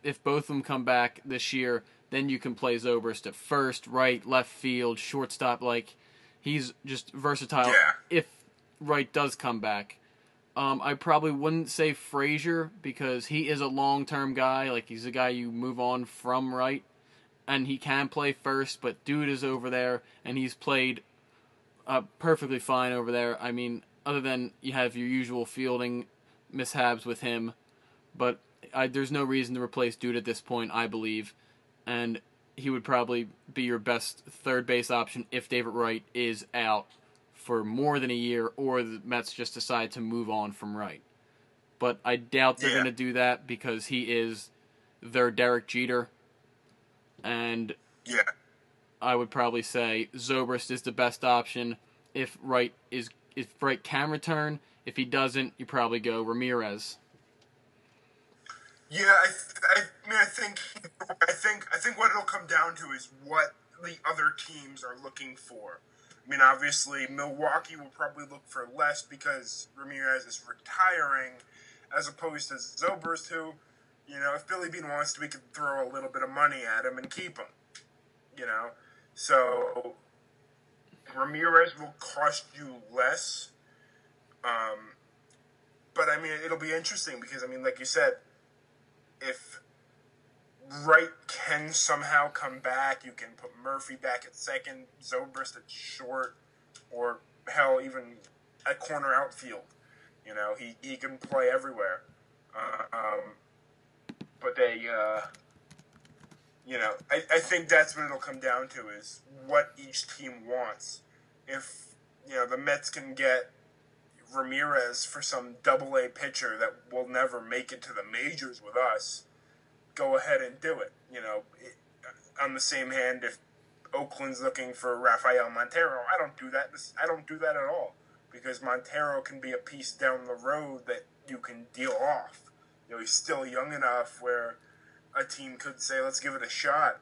if both of them come back this year, then you can play Zobrist at first, right, left field, shortstop. Like, he's just versatile if Wright does come back. I probably wouldn't say Frazier because he is a long-term guy. Like, he's a guy you move on from Wright. And he can play first, but dude is over there, and he's played perfectly fine over there. I mean, other than you have your usual fielding mishaps with him, but there's no reason to replace dude at this point, I believe. And he would probably be your best third base option if David Wright is out for more than a year, or the Mets just decide to move on from Wright. But I doubt they're going to do that because he is their Derek Jeter. And I would probably say Zobrist is the best option, if Wright can return. If he doesn't, you probably go Ramirez. Yeah, I think what it'll come down to is what the other teams are looking for. I mean, obviously, Milwaukee will probably look for less because Ramirez is retiring, as opposed to Zobrist, who, if Billy Bean wants to, we could throw a little bit of money at him and keep him. So Ramirez will cost you less. But I mean, it'll be interesting because, I mean, like you said, if Wright can somehow come back, you can put Murphy back at second, Zobrist at short, or hell, even at corner outfield. He can play everywhere. But I think that's what it'll come down to is what each team wants. If, the Mets can get Ramirez for some double-A pitcher that will never make it to the majors with us, go ahead and do it. On the same hand, if Oakland's looking for Rafael Montero, I don't do that. I don't do that at all because Montero can be a piece down the road that you can deal off. He's still young enough where a team could say, let's give it a shot,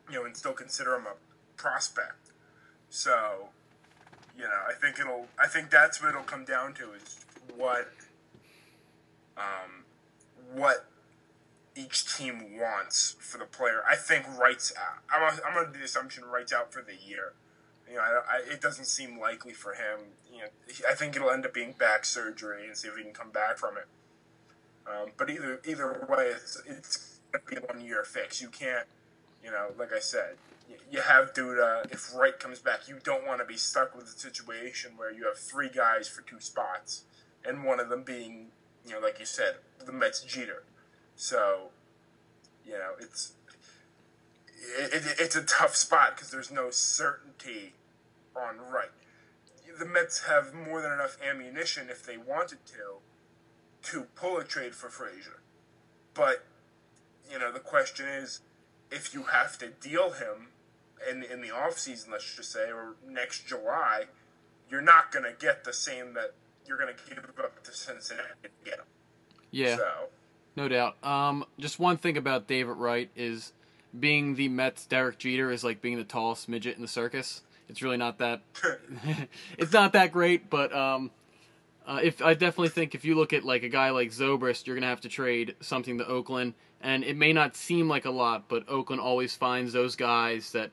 and still consider him a prospect. So, I think that's what it'll come down to is what each team wants for the player. I think Wright's out. I'm under the assumption Wright's out for the year. It doesn't seem likely for him. I think it'll end up being back surgery and see if he can come back from it. But either way, it's going to be a 1-year fix. You can't, like I said, you have Duda. If Wright comes back, you don't want to be stuck with a situation where you have 3 guys for 2 spots, and one of them being, like you said, the Mets Jeter. So, it's a tough spot because there's no certainty on Wright. The Mets have more than enough ammunition if they wanted to pull a trade for Frazier. But, the question is, if you have to deal him in the offseason, let's just say, or next July, you're not going to get the same that you're going to give up to Cincinnati to get him. Yeah, so. No doubt. Just one thing about David Wright is being the Mets' Derek Jeter is like being the tallest midget in the circus. It's really not that. It's not that great, but if I definitely think if you look at like a guy like Zobrist, you're gonna have to trade something to Oakland, and it may not seem like a lot, but Oakland always finds those guys that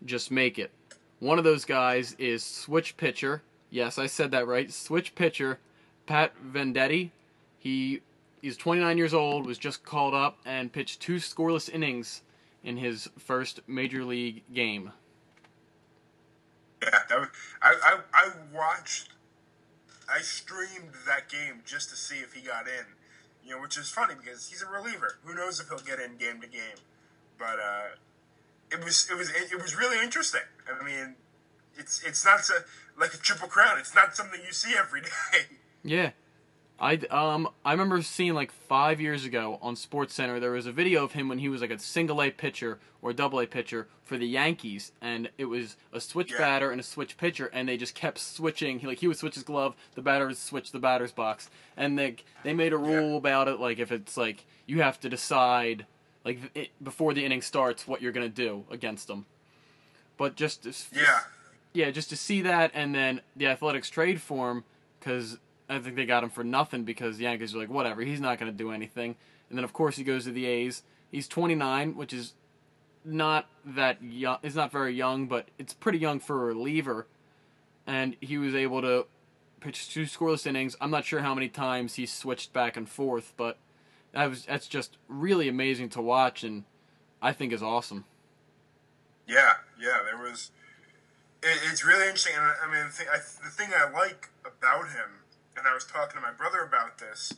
just make it. One of those guys is switch pitcher. Yes, I said that right. Switch pitcher, Pat Venditti. He's 29 years old, was just called up and pitched 2 scoreless innings in his first major league game. Yeah, I streamed that game just to see if he got in, which is funny because he's a reliever. Who knows if he'll get in game to game? But it was really interesting. I mean, it's not like a Triple Crown. It's not something you see every day. Yeah. I remember seeing like 5 years ago on SportsCenter there was a video of him when he was like a single A pitcher or a double A pitcher for the Yankees, and it was a switch batter and a switch pitcher, and they just kept switching. He would switch his glove, the batter would switch the batter's box, and they made a rule about it, like if it's like you have to decide like before the inning starts what you're gonna do against them. But just to see that, and then the Athletics trade for him because I think they got him for nothing because the Yankees are like, whatever, he's not going to do anything. And then, of course, he goes to the A's. He's 29, which is not that young. It's not very young, but it's pretty young for a reliever. And he was able to pitch 2 scoreless innings. I'm not sure how many times he switched back and forth, but that's just really amazing to watch, and I think is awesome. Yeah, there was. It's really interesting. And I mean, the thing I like about him, and I was talking to my brother about this,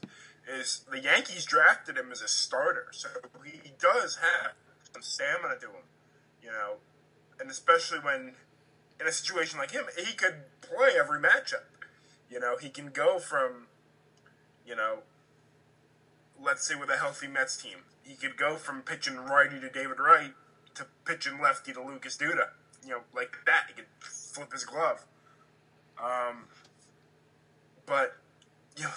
is the Yankees drafted him as a starter, so he does have some stamina to him, and especially when in a situation like him, he could play every matchup. He can go from, let's say with a healthy Mets team, he could go from pitching righty to David Wright to pitching lefty to Lucas Duda, like that. He could flip his glove. But you know,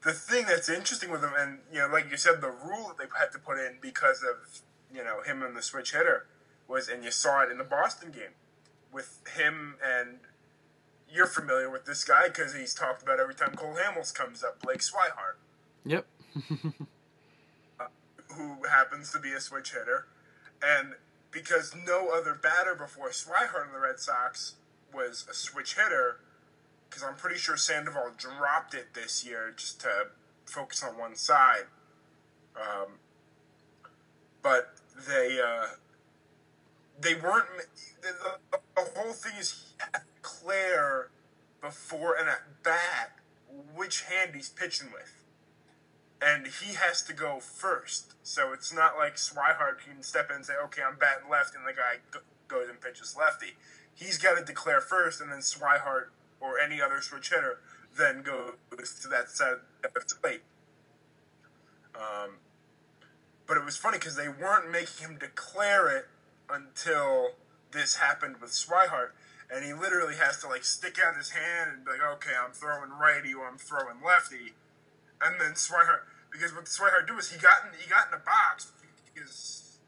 the thing that's interesting with him, and like you said, the rule that they had to put in because of him and the switch hitter was, and you saw it in the Boston game with him, and you're familiar with this guy because he's talked about every time Cole Hamels comes up, Blake Swihart. Yep. Who happens to be a switch hitter, and because no other batter before Swihart in the Red Sox was a switch hitter, because I'm pretty sure Sandoval dropped it this year just to focus on one side. But they weren't. The whole thing is he had to declare before an at bat which hand he's pitching with. And he has to go first. So it's not like Swihart can step in and say, okay, I'm batting left, and the guy goes and pitches lefty. He's got to declare first, and then Swihart or any other switch hitter then goes to that side of the plate. But it was funny because they weren't making him declare it until this happened with Swihart. And he literally has to stick out his hand and be like, okay, I'm throwing righty or I'm throwing lefty. And then Swihart, because what Swihart do is he got in the box because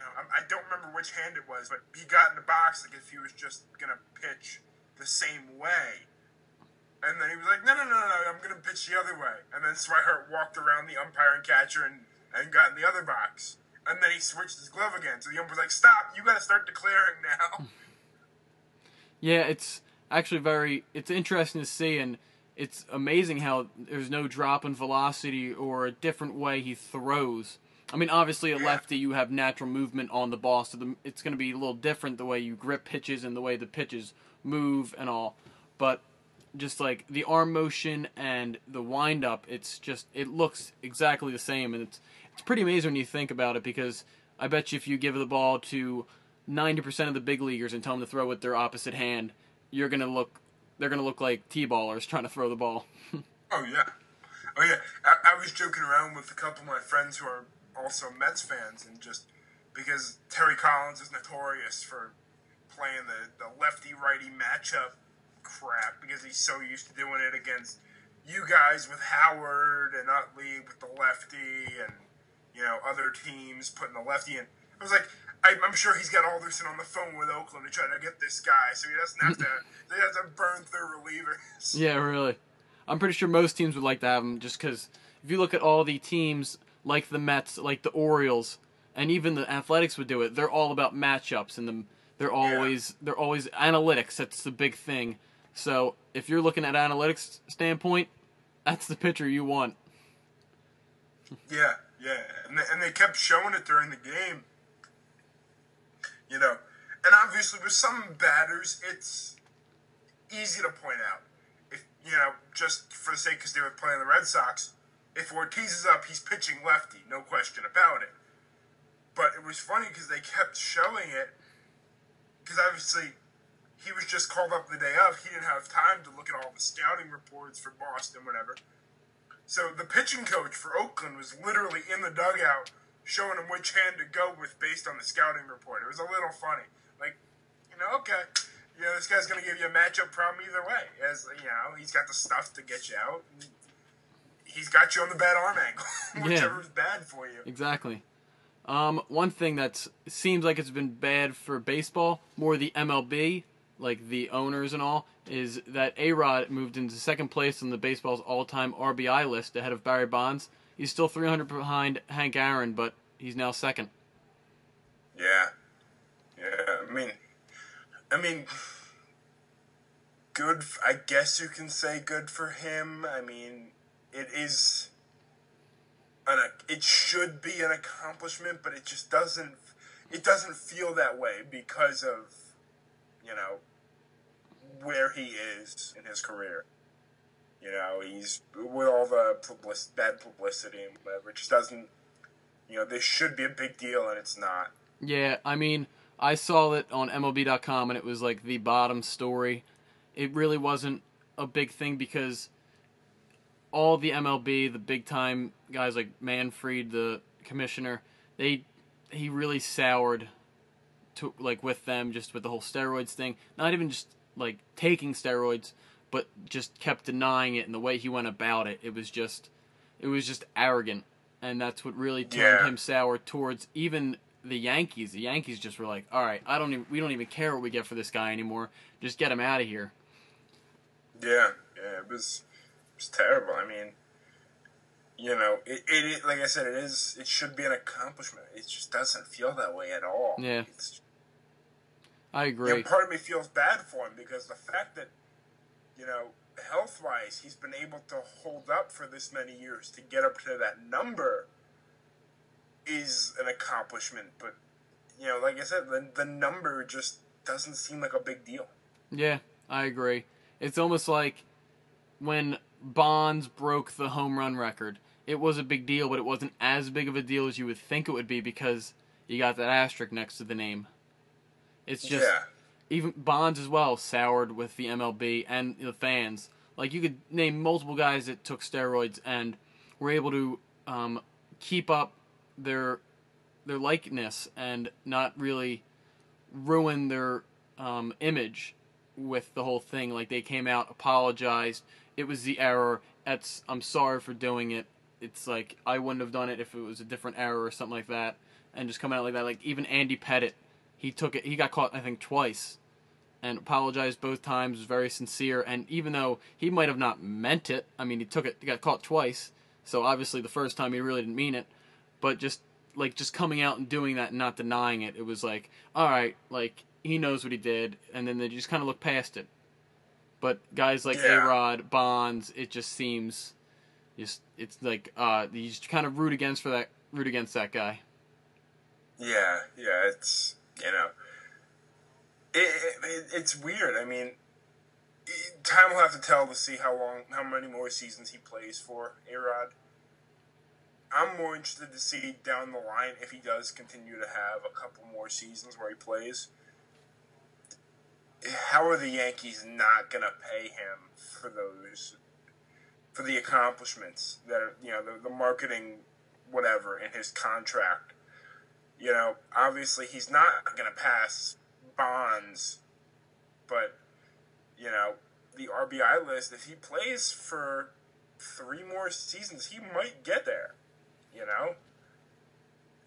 I don't remember which hand it was, but he got in the box like if he was just gonna pitch the same way. And then he was like, no, I'm gonna pitch the other way. And then Swihart walked around the umpire and catcher and got in the other box. And then he switched his glove again. So the umpire's like, stop, you gotta start declaring now. Yeah, it's actually it's interesting to see, and it's amazing how there's no drop in velocity or a different way he throws. I mean, obviously, a lefty, you have natural movement on the ball, so it's going to be a little different the way you grip pitches and the way the pitches move and all. But just like the arm motion and the wind-up, it looks exactly the same, and it's pretty amazing when you think about it, because I bet you if you give the ball to 90% of the big leaguers and tell them to throw with their opposite hand, they're gonna look like T-ballers trying to throw the ball. Oh yeah. I was joking around with a couple of my friends who are also Mets fans, and just because Terry Collins is notorious for playing the lefty-righty matchup crap, because he's so used to doing it against you guys with Howard and Utley with the lefty, and other teams putting the lefty in. I was like, I'm sure he's got Alderson on the phone with Oakland to try to get this guy, so he doesn't have to burn through relievers. Yeah, really. I'm pretty sure most teams would like to have him, just because if you look at all the teams like the Mets, like the Orioles, and even the Athletics would do it, they're all about matchups, and they're always analytics. That's the big thing. So if you're looking at analytics standpoint, that's the pitcher you want. Yeah, and they kept showing it during the game. And obviously with some batters, it's easy to point out. If just for the sake, because they were playing the Red Sox, if Ortiz is up, he's pitching lefty, no question about it. But it was funny because they kept showing it, because obviously he was just called up the day of. He didn't have time to look at all the scouting reports for Boston, whatever. So the pitching coach for Oakland was literally in the dugout showing him which hand to go with based on the scouting report. It was a little funny. Okay, this guy's going to give you a matchup problem either way. As, he's got the stuff to get you out. He's got you on the bad arm angle, whichever's bad for you. Exactly. One thing that seems like it's been bad for baseball, more the MLB, like the owners and all, is that A-Rod moved into second place on the baseball's all-time RBI list ahead of Barry Bonds. He's still 300 behind Hank Aaron, but he's now second. Yeah. I mean, good. I guess you can say good for him. I mean, it is. It should be an accomplishment, but it just doesn't. It doesn't feel that way because of, where he is in his career. He's with all the bad publicity and whatever. It just doesn't. This should be a big deal, and it's not. Yeah, I mean, I saw it on MLB.com, and it was like the bottom story. It really wasn't a big thing because all the MLB, the big-time guys like Manfred, the commissioner, he really soured with them, just with the whole steroids thing. Not even just, taking steroids, but just kept denying it, and the way he went about it, it was just arrogant, and that's what really turned him sour towards even the Yankees. The Yankees just were like, all right, we don't even care what we get for this guy anymore. Just get him out of here. Yeah, it was terrible. I mean, it like I said, it should be an accomplishment. It just doesn't feel that way at all. Yeah, I agree. Part of me feels bad for him because the fact that, health-wise, he's been able to hold up for this many years to get up to that number is an accomplishment. But, like I said, the number just doesn't seem like a big deal. Yeah, I agree. It's almost like when Bonds broke the home run record. It was a big deal, but it wasn't as big of a deal as you would think it would be because you got that asterisk next to the name. It's just, even Bonds as well soured with the MLB and the fans. Like, you could name multiple guys that took steroids and were able to keep up their likeness and not really ruin their image with the whole thing. Like, they came out, apologized, it was the error, I'm sorry for doing it. It's like, I wouldn't have done it if it was a different error or something like that, and just coming out like that. Like, even Andy Pettitte, he got caught, I think, twice, and apologized both times, was very sincere, and even though he might have not meant it, I mean, he got caught twice, so obviously the first time he really didn't mean it, but just coming out and doing that and not denying it, it was like, alright, like, he knows what he did, and then they just kind of look past it. But guys like A-Rod, Bonds, it just seems, it's like, you just kind of root against that guy. Yeah, it's, it's weird. I mean, time will have to tell to see how many more seasons he plays for, A-Rod. I'm more interested to see down the line if he does continue to have a couple more seasons where he plays. How are the Yankees not going to pay him for the accomplishments that are, the marketing, whatever, in his contract? Obviously he's not going to pass Bonds, but, the RBI list, if he plays for 3 more seasons, he might get there,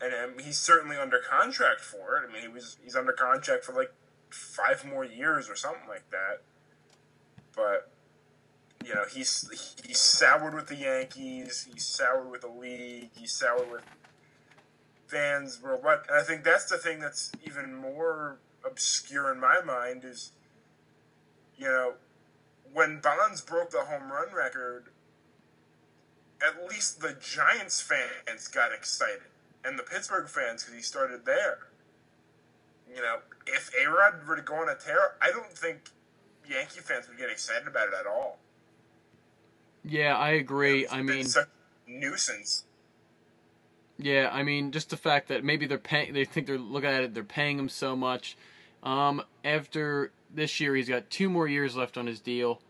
And he's certainly under contract for it. I mean, he's under contract for, 5 more years or something like that. But, he's soured with the Yankees, he's soured with the league, he's soured with fans worldwide. And I think that's the thing that's even more obscure in my mind is, when Bonds broke the home run record, at least the Giants fans got excited. And the Pittsburgh fans, because he started there. If A-Rod were to go on a tear, I don't think Yankee fans would get excited about it at all. Yeah, I agree. I mean, such a nuisance. Yeah, I mean, just the fact that maybe they think they're looking at it, they're paying him so much. After this year, he's got 2 more years left on his deal.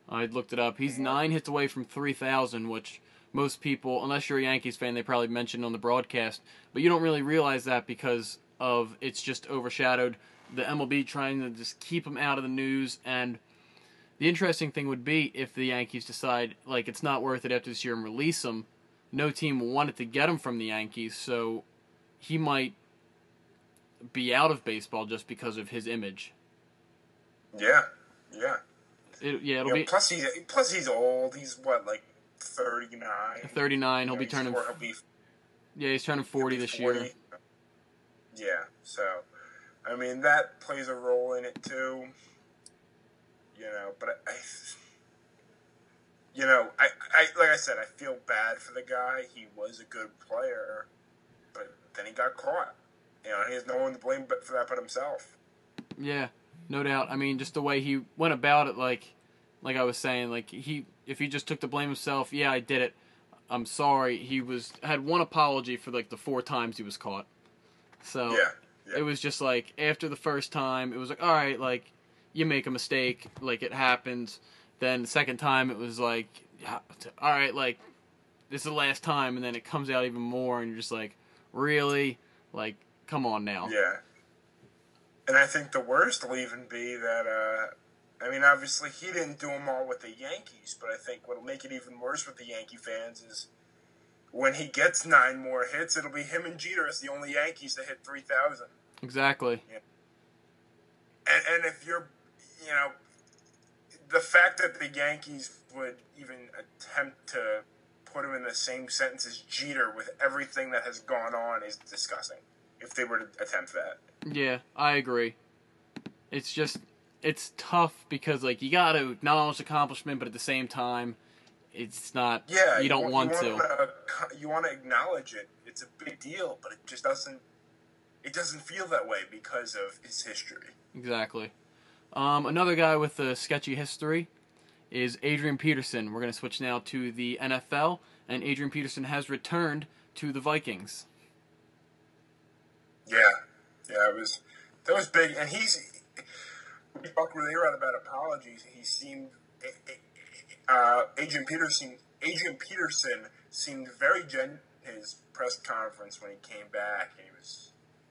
I looked it up. He's 9 hits away from 3,000, which most people, unless you're a Yankees fan, they probably mentioned on the broadcast. But you don't really realize that because of it's just overshadowed the MLB trying to just keep him out of the news. And the interesting thing would be if the Yankees decide, it's not worth it after this year and release him. No team wanted to get him from the Yankees, so he might be out of baseball just because of his image. Yeah. It'll be. Plus he's old. He's 39. 39. He'll be turning. He's turning 40 this year. Yeah. So, I mean, that plays a role in it too. But I like I said, I feel bad for the guy. He was a good player, but then he got caught. He has no one to blame for that but himself. Yeah, no doubt. I mean, just the way he went about it, like I was saying, if he just took the blame himself, yeah, I did it. I'm sorry. He had one apology for the 4 times he was caught. So it was just after the first time, it was all right, you make a mistake, it happens. Then the second time, it was all right, this is the last time, and then it comes out even more, and you're just really? Come on now. Yeah. And I think the worst will even be that, I mean, obviously, he didn't do them all with the Yankees, but I think what'll make it even worse with the Yankee fans is when he gets 9 more hits, it'll be him and Jeter as the only Yankees to hit 3,000. Exactly. Yeah. And if you're, you know, the fact that the Yankees would even attempt to put him in the same sentence as Jeter with everything that has gone on is disgusting. If they were to attempt that. Yeah, I agree. It's just, it's tough because, like, you got to acknowledge accomplishment, but at the same time, it's not, Yeah, you don't want to. You want to acknowledge it. It's a big deal, but it just doesn't feel that way because of his history. Exactly. Another guy with a sketchy history is Adrian Peterson. We're going to switch now to the NFL, and Adrian Peterson has returned to the Vikings. Yeah, that was big, and we talked earlier on about apologies. He seemed Adrian Peterson seemed very genuine in his press conference when he came back. He was,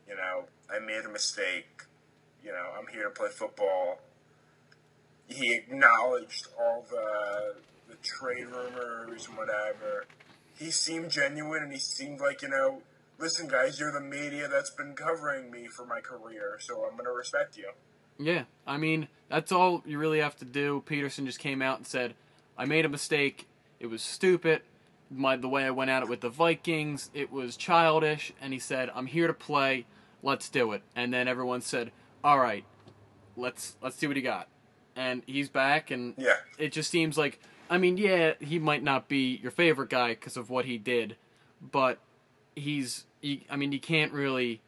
I made a mistake. I'm here to play football. He acknowledged all the trade rumors and whatever. He seemed genuine, and he seemed like, listen, guys, you're the media that's been covering me for my career, so I'm going to respect you. Yeah, I mean, that's all you really have to do. Peterson just came out and said, I made a mistake. It was stupid. The way I went at it with the Vikings, it was childish. And he said, I'm here to play. Let's do it. And then everyone said, all right, let's see what he got. And he's back, and It just seems like, I mean, yeah, he might not be your favorite guy because of what he did, but you can't really,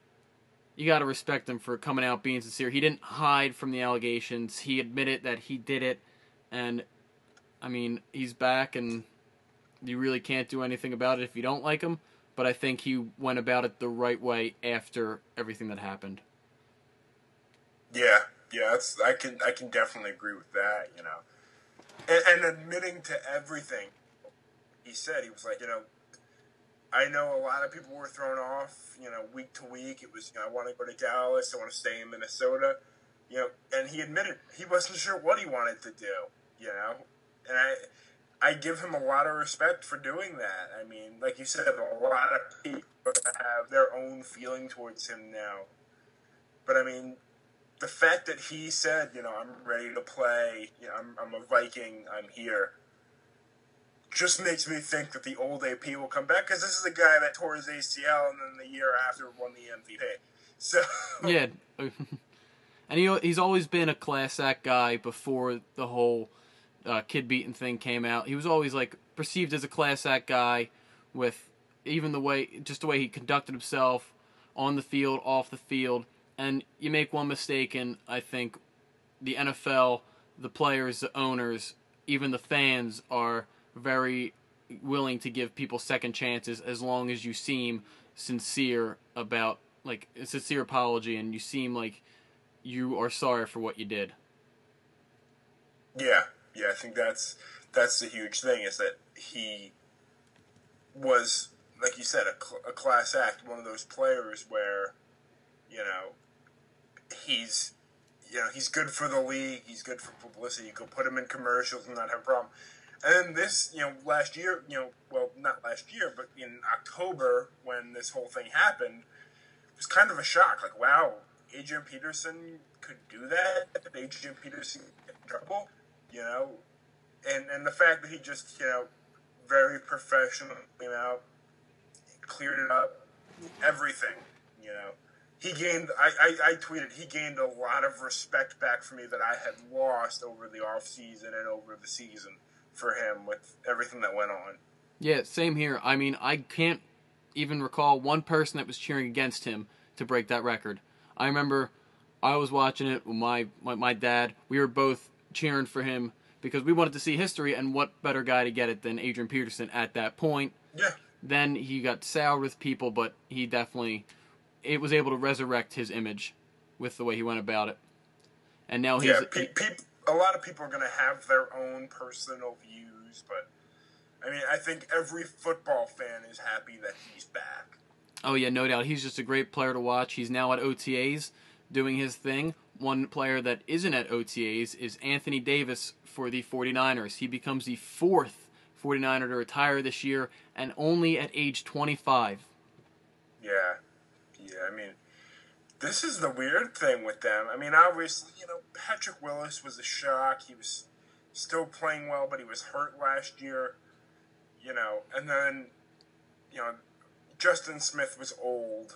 you got to respect him for coming out being sincere. He didn't hide from the allegations. He admitted that he did it, and, I mean, he's back, and you really can't do anything about it if you don't like him, but I think he went about it the right way after everything that happened. Yeah, I can definitely agree with that, and admitting to everything he said. He was like, I know a lot of people were thrown off, week to week. It was, I want to go to Dallas, I want to stay in Minnesota, and he admitted he wasn't sure what he wanted to do, and I give him a lot of respect for doing that. I mean, like you said, a lot of people have their own feeling towards him now, but I mean, the fact that he said, I'm ready to play, I'm a Viking, I'm here, just makes me think that the old AP will come back, because this is a guy that tore his ACL and then the year after won the MVP. So yeah, and he's always been a class act guy before the whole kid beating thing came out. He was always like perceived as a class act guy, with even the way he conducted himself on the field, off the field. And you make one mistake, and I think the NFL, the players, the owners, even the fans are very willing to give people second chances as long as you seem sincere about, like, a sincere apology, and you seem like you are sorry for what you did. Yeah, I think that's the huge thing, is that he was, like you said, a class act, one of those players where, he's good for the league, he's good for publicity, you could put him in commercials and not have a problem. And then this, last year, well, not last year, but in October, when this whole thing happened, it was kind of a shock. Like, wow, Adrian Peterson could do that? Adrian Peterson get in trouble? And the fact that he just, very professional, cleared it up, everything, He gained, I tweeted, he gained a lot of respect back for me that I had lost over the offseason and over the season for him with everything that went on. Yeah, same here. I mean, I can't even recall one person that was cheering against him to break that record. I remember I was watching it with my dad. We were both cheering for him because we wanted to see history, and what better guy to get it than Adrian Peterson at that point. Yeah. Then he got soured with people, but he definitely was able to resurrect his image with the way he went about it. And now he's... a lot of people are going to have their own personal views, but I mean, I think every football fan is happy that he's back. Oh yeah, no doubt. He's just a great player to watch. He's now at OTAs doing his thing. one player that isn't at OTAs is Anthony Davis for the 49ers. He becomes the fourth 49er to retire this year, and only at age 25. Yeah. I mean, this is the weird thing with them. I mean, obviously, Patrick Willis was a shock. He was still playing well, but he was hurt last year. And then, Justin Smith was old.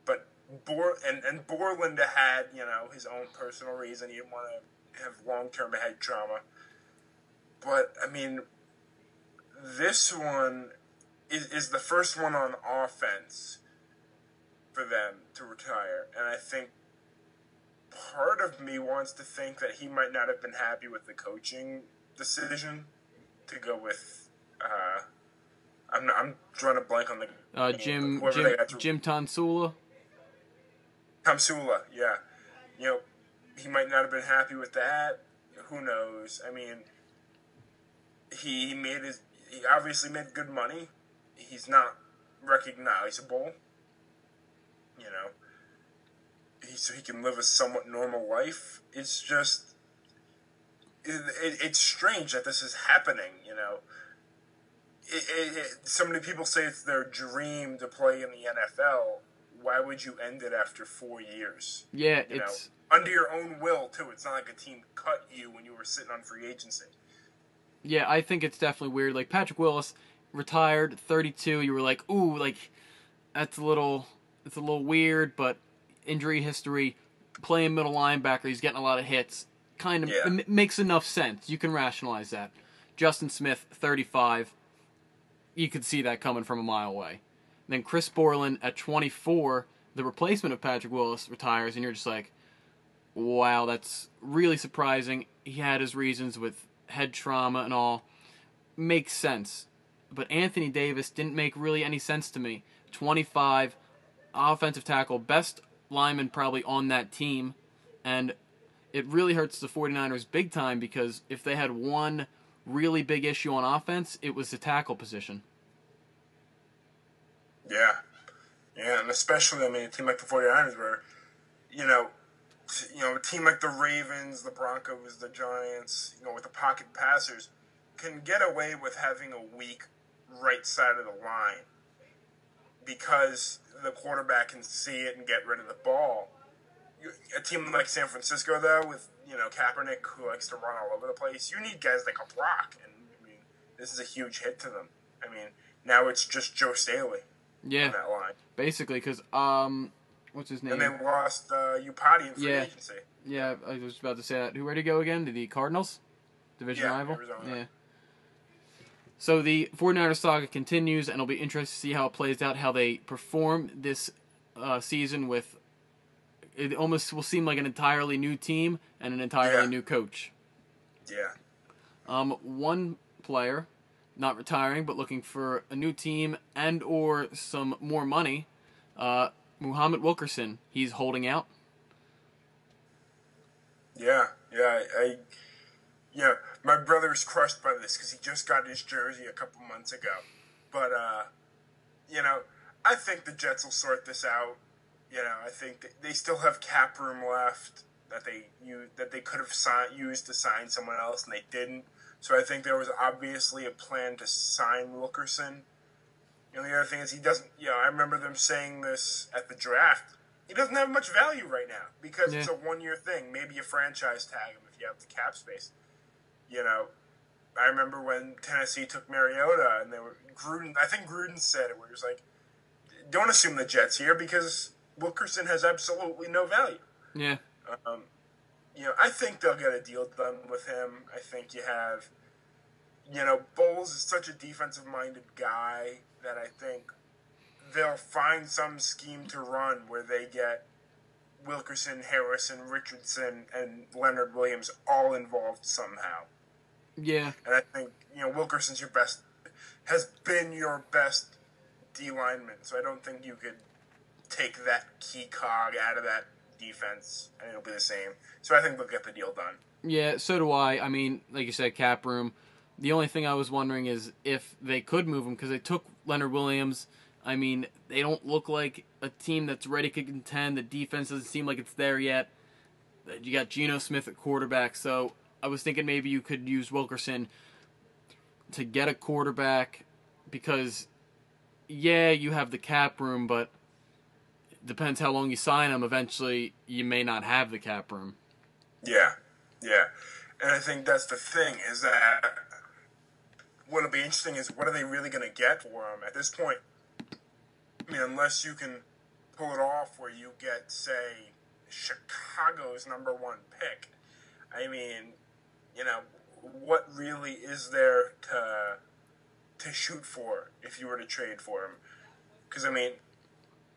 But Borland had, his own personal reason. He didn't want to have long-term head trauma. But, I mean, this one is the first one on offense for them to retire. And I think part of me wants to think that he might not have been happy with the coaching decision to go with, I'm drawing a blank on the Jim Tonsula. Tamsula, yeah. He might not have been happy with that. Who knows? I mean, he obviously made good money. He's not recognizable. So he can live a somewhat normal life. It's just, it's strange that this is happening. So many people say it's their dream to play in the NFL. Why would you end it after 4 years? Yeah, it's under your own will too. It's not like a team cut you when you were sitting on free agency. Yeah, I think it's definitely weird. Like, Patrick Willis retired, 32. You were like, ooh, like, it's a little weird, but injury history, playing middle linebacker, he's getting a lot of hits. Kind of it makes enough sense. You can rationalize that. Justin Smith, 35. You could see that coming from a mile away. And then Chris Borland at 24, the replacement of Patrick Willis, retires, and you're just like, wow, that's really surprising. He had his reasons with head trauma and all. Makes sense. But Anthony Davis didn't make really any sense to me. 25, offensive tackle, best lineman probably on that team. And it really hurts the 49ers big time because if they had one really big issue on offense, it was the tackle position. Yeah, and especially, a team like the 49ers where, a team like the Ravens, the Broncos, the Giants, with the pocket passers, can get away with having a weak right side of the line because the quarterback can see it and get rid of the ball. A team like San Francisco, though, with, Kaepernick, who likes to run all over the place, you need guys that can block, and, this is a huge hit to them. Now it's just Joe Staley. Yeah, on that line. Basically, because, what's his name? And they lost Upati in free agency. Yeah, I was about to say that. Where'd he go again? To the Cardinals? Division rival? Arizona. Yeah. So the 49ers saga continues, and it'll be interesting to see how it plays out, how they perform this season with... It almost will seem like an entirely new team and an entirely new coach. Yeah. One player... not retiring, but looking for a new team and or some more money. Muhammad Wilkerson, he's holding out. Yeah. My brother's crushed by this because he just got his jersey a couple months ago. But, I think the Jets will sort this out. I think they still have cap room left that they could have used to sign someone else, and they didn't. So I think there was obviously a plan to sign Wilkerson. The other thing is he doesn't, I remember them saying this at the draft. He doesn't have much value right now because it's a one-year thing. Maybe you franchise tag him if you have the cap space. I remember when Tennessee took Mariota and I think Gruden said it, where he was like, don't assume the Jets here because Wilkerson has absolutely no value. Yeah. I think they'll get a deal done with him. I think you have, Bowles is such a defensive-minded guy that I think they'll find some scheme to run where they get Wilkerson, Harrison, Richardson, and Leonard Williams all involved somehow. Yeah. And I think, Wilkerson's has been your best D lineman, so I don't think you could take that key cog out of that defense and it'll be the same. So I think they'll get the deal done. Yeah, so do I. Like you said, cap room. The only thing I was wondering is if they could move him because they took Leonard Williams. They don't look like a team that's ready to contend. The defense doesn't seem like it's there yet. You got Geno Smith at quarterback, so I was thinking maybe you could use Wilkerson to get a quarterback because, yeah, you have the cap room, but it depends how long you sign him. Eventually, you may not have the cap room. Yeah, yeah. And I think that's the thing, is that what'll be interesting is what are they really going to get for him at this point? I mean, unless you can pull it off where you get, say, Chicago's number 1 pick. I mean, what really is there to shoot for if you were to trade for him? Because, I mean,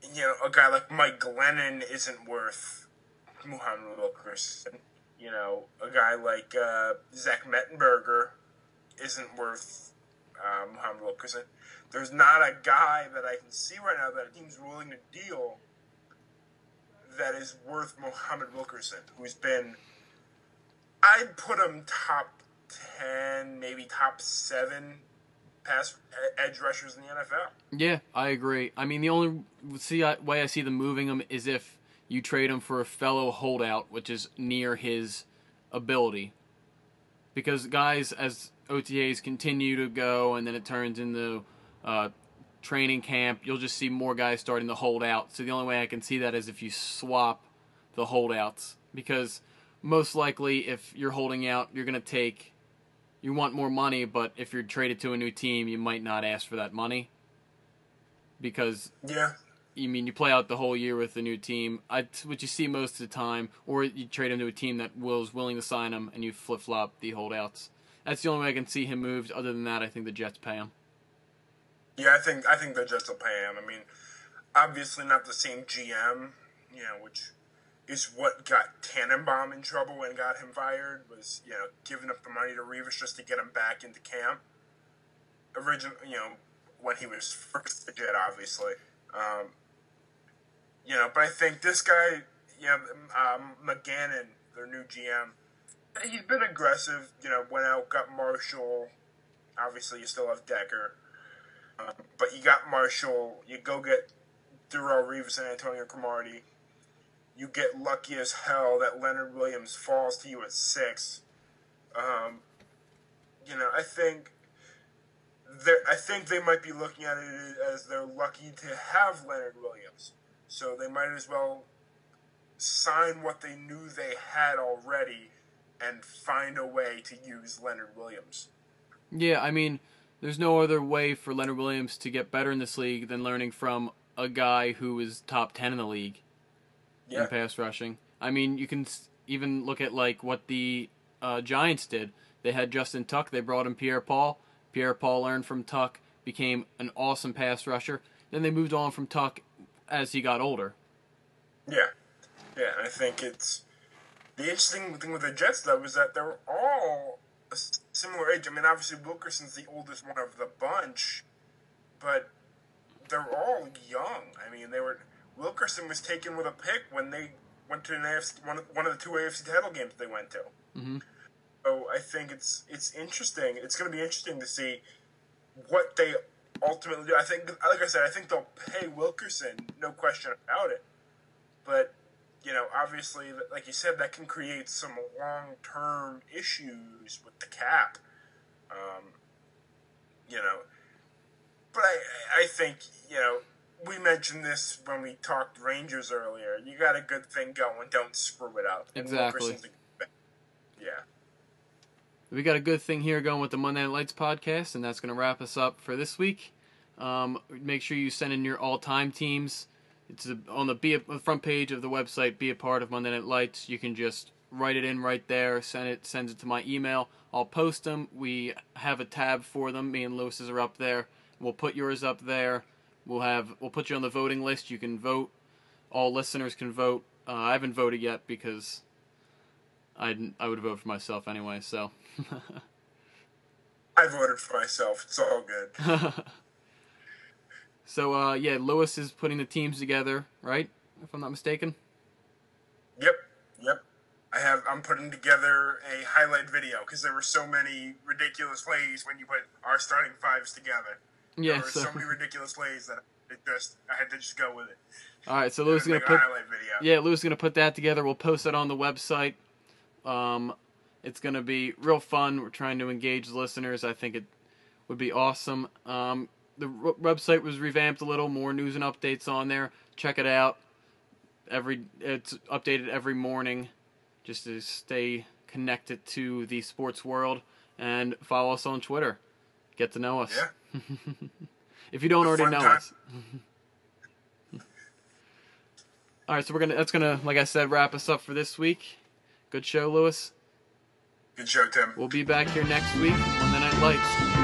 a guy like Mike Glennon isn't worth Muhammad Wilkerson. A guy like Zach Mettenberger isn't worth Muhammad Wilkerson. There's not a guy that I can see right now that a team's willing to deal that is worth Muhammad Wilkerson, who's been, I'd put him top 10, maybe top 7 pass edge rushers in the NFL. Yeah, I agree. I mean, the only way I see them moving him is if you trade him for a fellow holdout, which is near his ability. Because guys, as OTAs continue to go and then it turns into training camp, you'll just see more guys starting to hold out. So the only way I can see that is if you swap the holdouts. Because most likely if you're holding out, you're going to you want more money, but if you're traded to a new team, you might not ask for that money. Because, you play out the whole year with the new team. What you see most of the time, or you trade him to a team that was willing to sign him, and you flip-flop the holdouts. That's the only way I can see him moved. Other than that, I think the Jets pay him. Yeah, I think the Jets will pay him. I mean, obviously not the same GM, which is what got Tannenbaum in trouble and got him fired, was, giving up the money to Revis just to get him back into camp. When he was first a Jet, obviously. But I think this guy, McGannon, their new GM, he's been aggressive, went out, got Marshall. Obviously, you still have Decker. But you got Marshall. You go get Darrelle Revis and Antonio Cromartie. You get lucky as hell that Leonard Williams falls to you at 6. I think they might be looking at it as they're lucky to have Leonard Williams. So they might as well sign what they knew they had already and find a way to use Leonard Williams. Yeah, I mean, there's no other way for Leonard Williams to get better in this league than learning from a guy who is top 10 in the league in pass rushing. I mean, you can even look at what the Giants did. They had Justin Tuck. They brought in Pierre-Paul. Pierre-Paul learned from Tuck, became an awesome pass rusher. Then they moved on from Tuck as he got older. Yeah. Yeah, and I think it's... The interesting thing with the Jets, though, is that they're all a similar age. I mean, obviously, Wilkerson's the oldest one of the bunch, but they're all young. I mean, Wilkerson was taken with a pick when they went to one of the 2 AFC title games they went to. Mm-hmm. So I think it's interesting. It's going to be interesting to see what they ultimately do. I think, like I said, I think they'll pay Wilkerson, no question about it. But, obviously, like you said, that can create some long-term issues with the cap. But I think, we mentioned this when we talked Rangers earlier. You got a good thing going, don't screw it up. Exactly. Yeah. We got a good thing here going with the Monday Night Lights podcast, and that's going to wrap us up for this week. Make sure you send in your all-time teams. It's on the front page of the website, Be a Part of Monday Night Lights. You can just write it in right there, sends it to my email. I'll post them. We have a tab for them. Me and Lewis's are up there. We'll put yours up there. We'll put you on the voting list. You can vote. All listeners can vote. I haven't voted yet because I would vote for myself anyway, so... I voted for myself. It's all good. So, Lewis is putting the teams together, right? If I'm not mistaken. Yep. I'm putting together a highlight video because there were so many ridiculous ways when you put our starting 5s together. Yeah, there were so many ridiculous ways that I had to just go with it. All right, so Louis is gonna Make a put highlight video. yeah, Louis is gonna put that together. We'll post it on the website. It's gonna be real fun. We're trying to engage listeners. I think it would be awesome. The website was revamped a little, more news and updates on there. Check it out. It's updated every morning, just to stay connected to the sports world, and follow us on Twitter. Get to know us. Yeah. If you don't already know time. us. All right, so that's gonna, like I said, wrap us up for this week. Good show, Louis. Good show, Tim. We'll be back here next week on the Night Lights.